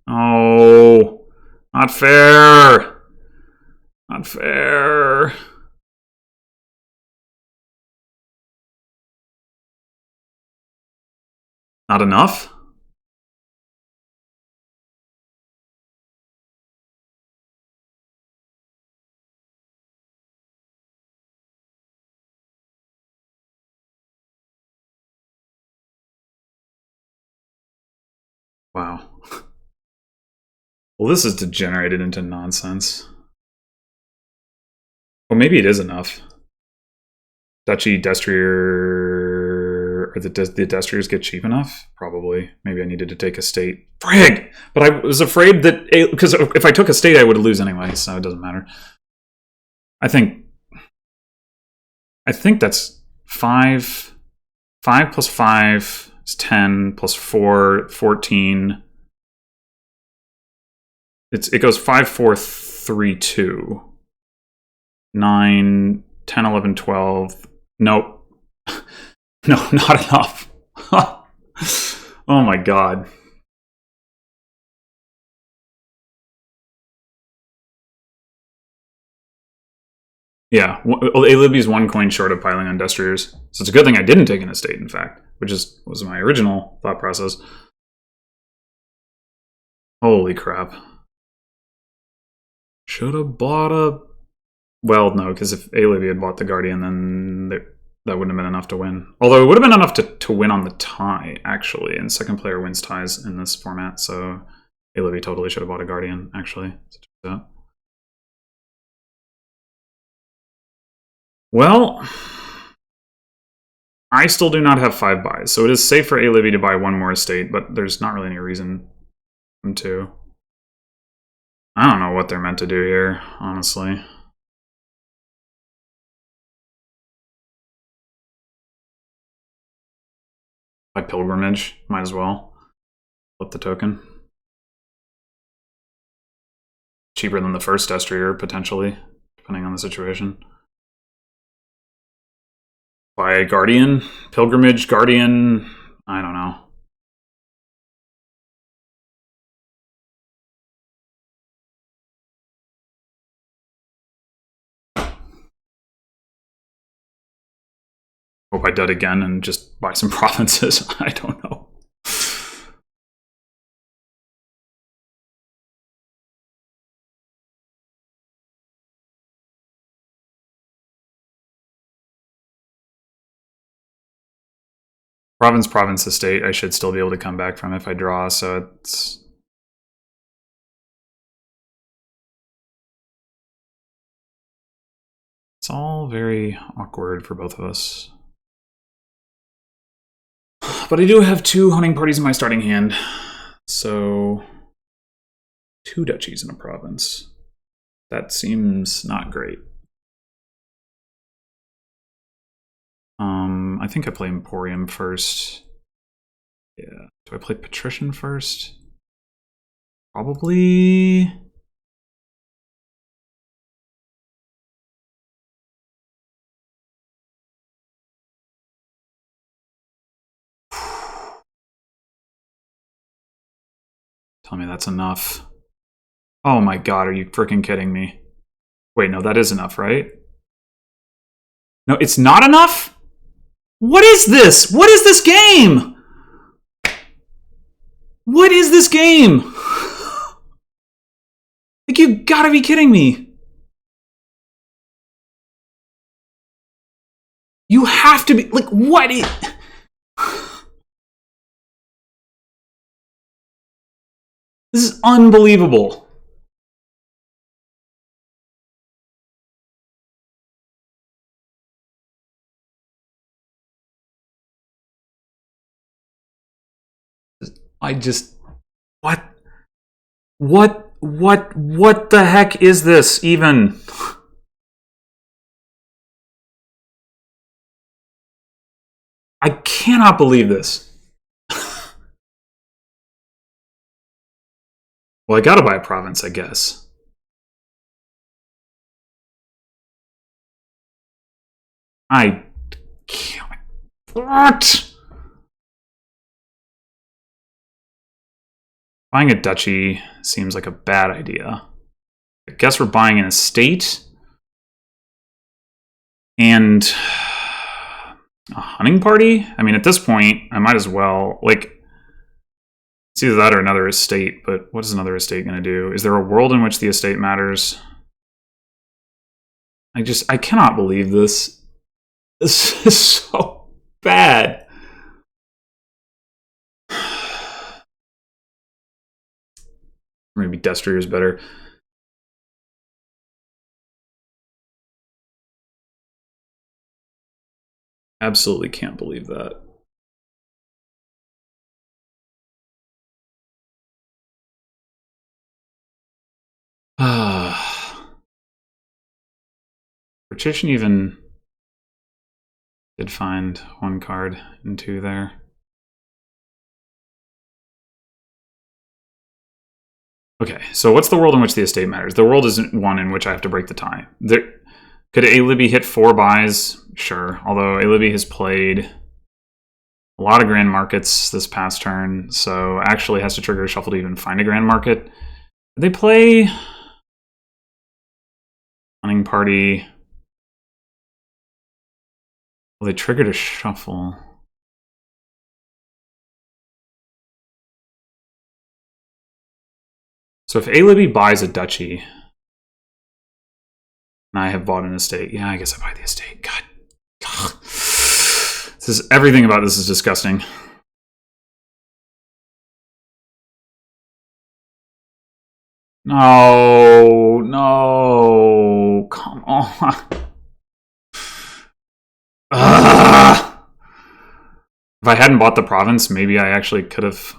Oh. Not fair. Not fair. Not enough? Wow. Well, this is degenerated into nonsense. Well, maybe it is enough. Duchy, Destrier, or the Destriers get cheap enough? Probably. Maybe I needed to take a state. Frig! But I was afraid that, because if I took a state, I would lose anyway, so it doesn't matter. I think that's 5. 5 plus 5 is 10, plus 4, 14. It goes 5, 4, 3, 2. 9, 10, 11, 12. Nope. No, not enough. Oh my god. Yeah, alibby is 1 coin short of piling on Destriers. So it's a good thing I didn't take an estate, in fact, which was my original thought process. Holy crap. Should have bought a... Well, no, because if alibby had bought the Guardian, then that wouldn't have been enough to win. Although it would have been enough to win on the tie, actually, and second player wins ties in this format, so alibby totally should have bought a Guardian, actually. Well, I still do not have 5 buys, so it is safe for alibby to buy 1 more estate, but there's not really any reason for them to. I don't know what they're meant to do here, honestly. By pilgrimage, might as well. Flip the token. Cheaper than the first Destrier, potentially, depending on the situation. Buy Guardian, pilgrimage, Guardian, I don't know. Hope I dud again and just buy some provinces. I don't know. Province estate, I should still be able to come back from if I draw, so it's all very awkward for both of us. But I do have 2 hunting parties in my starting hand, so 2 duchies in a province. That seems not great. I think I play Emporium first. Yeah. Do I play Patrician first? Probably. Tell me that's enough. Oh my god, are you freaking kidding me? Wait, no, that is enough, right? No, it's not enough? What is this? What is this game? What is this game? Like, you gotta be kidding me. You have to be, like, what is... This is unbelievable. I just... What? What What the heck is this even? I cannot believe this. Well, I gotta buy a province, I guess. I can't. What? Buying a duchy seems like a bad idea. I guess we're buying an estate. And a hunting party? I mean, at this point, I might as well, like, it's either that or another estate, but what is another estate going to do? Is there a world in which the estate matters? I cannot believe this. This is so bad. Maybe Destrier is better. Absolutely can't believe that. Partition even did find one card and two there. Okay, so what's the world in which the estate matters? The world isn't one in which I have to break the tie. Could alibby hit 4 buys? Sure, although alibby has played a lot of grand markets this past turn, so actually has to trigger a shuffle to even find a grand market. They play hunting party. Well, they triggered a shuffle. So if alibby buys a duchy, and I have bought an estate, yeah, I guess I buy the estate. God. Everything about this is disgusting. No, come on. If I hadn't bought the province, maybe I actually could have.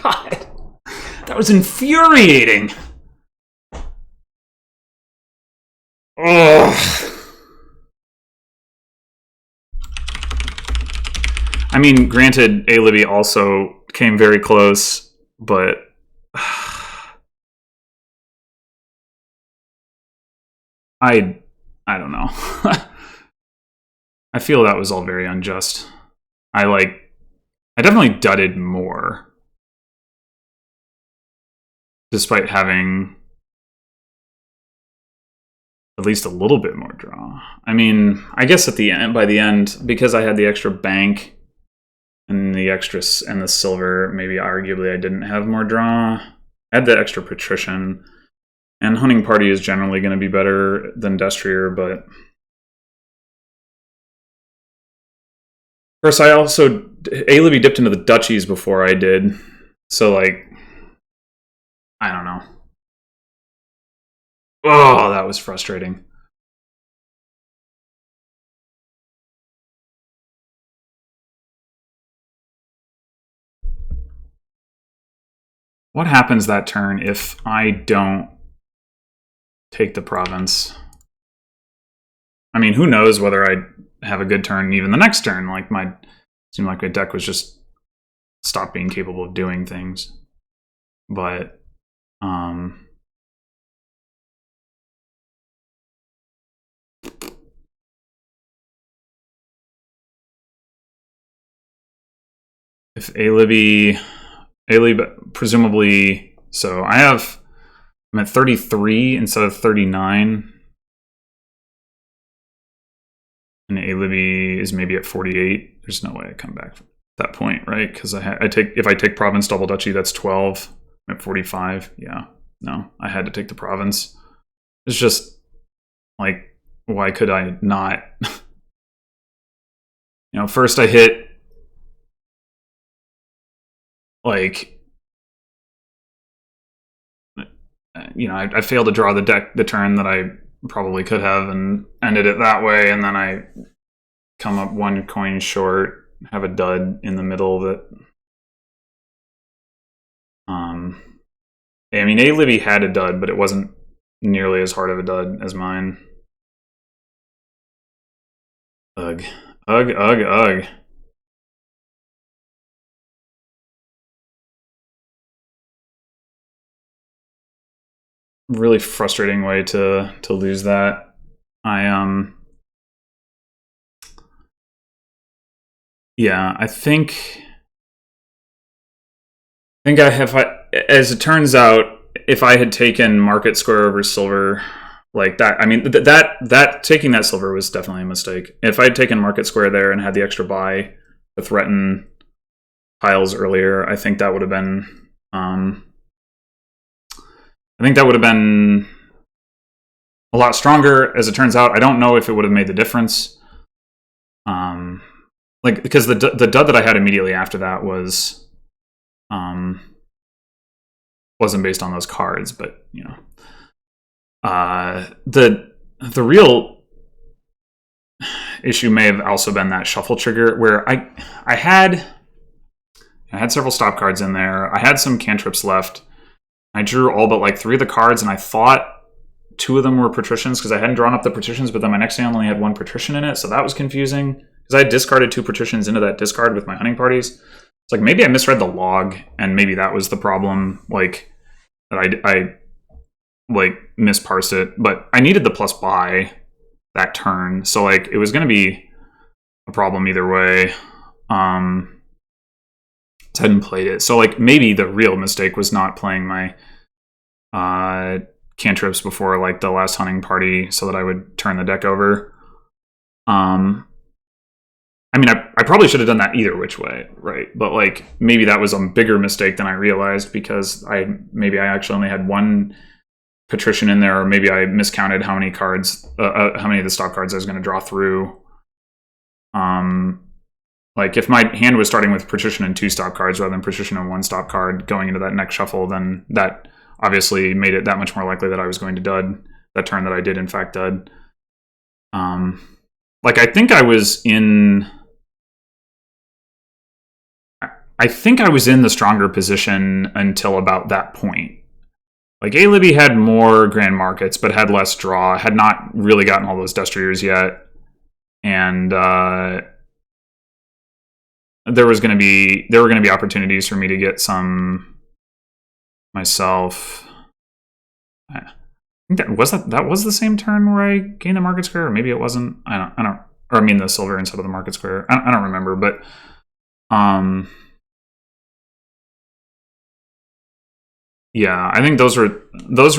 God, that was infuriating. Ugh. I mean, granted, alibby also came very close, but I don't know. I feel that was all very unjust. I definitely dudded more, despite having at least a little bit more draw. I mean, I guess at the end, by the end, because I had the extra bank and the extra and the silver, maybe arguably I didn't have more draw. I had the extra patrician, and hunting party is generally going to be better than Destrier, but of course I also alibby dipped into the duchies before I did, so like I don't know. Oh, that was frustrating. What happens that turn if I don't take the province? I mean, who knows whether I have a good turn even the next turn. Like seemed like my deck was just stopped being capable of doing things. But if alibby presumably, so I'm at 33 instead of 39. And alibby is maybe at 48. There's no way I come back from that point, right? Because if I take province double duchy, that's 12. I'm at 45. Yeah, no, I had to take the province. It's just like, why could I not? You know, first I hit like, you know, I failed to draw the turn that I probably could have and ended it that way, and then I come up one coin short, have a dud in the middle that I mean, alibby had a dud, but it wasn't nearly as hard of a dud as mine. Ugh. Ugh, ugh, ugh. Really frustrating way to lose that. Yeah, I think I have, as it turns out, if I had taken market square over silver like that, I mean, that taking that silver was definitely a mistake. If I had taken market square there and had the extra buy to threaten piles earlier, I think that would have been, a lot stronger. As it turns out, I don't know if it would have made the difference. Like, because the dud that I had immediately after that was, wasn't based on those cards, but you know, the real issue may have also been that shuffle trigger where I had several stop cards in there. I had some cantrips left. I drew all but like 3 of the cards, and I thought 2 of them were patricians because I hadn't drawn up the patricians, but then my next hand only had 1 patrician in it, so that was confusing because I had discarded 2 patricians into that discard with my hunting parties. It's like maybe I misread the log, and maybe that was the problem. Like that I like misparsed it, but I needed the plus buy that turn, so like it was going to be a problem either way. Hadn't played it, so like maybe the real mistake was not playing my cantrips before like the last hunting party so that I would turn the deck over. I mean, I probably should have done that either which way, right? But like maybe that was a bigger mistake than I realized because maybe I actually only had 1 patrician in there, or maybe I miscounted how many cards, how many of the stop cards I was going to draw through. Like if my hand was starting with patrician and 2 stop cards rather than patrician and 1 stop card going into that next shuffle, then that obviously made it that much more likely that I was going to dud that turn that I did in fact dud. Like I think I was in the stronger position until about that point. Like alibby had more grand markets but had less draw, had not really gotten all those destriers yet, and there were going to be opportunities for me to get some myself. I think that was the same turn where I gained the market square, or maybe it wasn't. I don't, or I mean the silver instead of the market square. I don't remember, but yeah, I think those were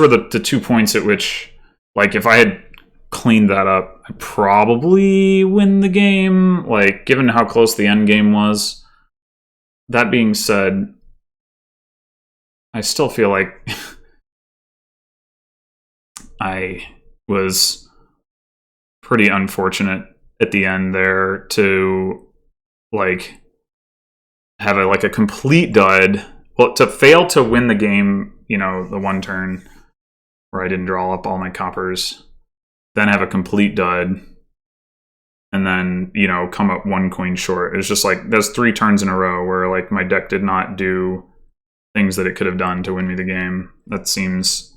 the 2 points at which, like, if I had cleaned that up, I'd probably win the game, like, given how close the end game was. That being said, I still feel like I was pretty unfortunate at the end there to, like, have a complete dud. Well, to fail to win the game, you know, the 1 turn where I didn't draw up all my coppers, then have a complete dud, and then, you know, come up 1 coin short. It was just like, there's 3 turns in a row where, like, my deck did not do things that it could have done to win me the game. That seems,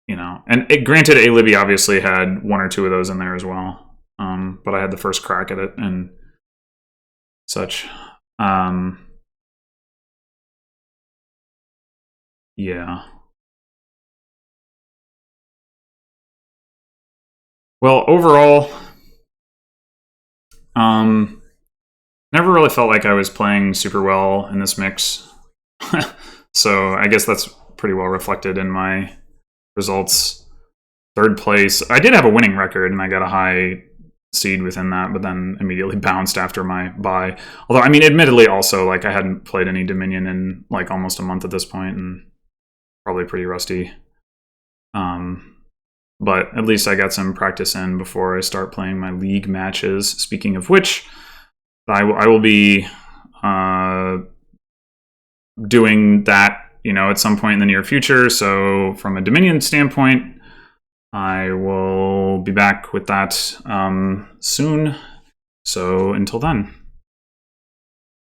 you know, and granted, alibby obviously had 1 or 2 of those in there as well. But I had the first crack at it and such. Yeah. Well, overall, never really felt like I was playing super well in this mix. So I guess that's pretty well reflected in my results. 3rd place. I did have a winning record, and I got a high seed within that, but then immediately bounced after my buy. Although, I mean, admittedly, also, like, I hadn't played any Dominion in, like, almost a month at this point, and probably pretty rusty. But at least I got some practice in before I start playing my league matches. Speaking of which, I will be doing that, you know, at some point in the near future. So from a Dominion standpoint, I will be back with that soon. So until then.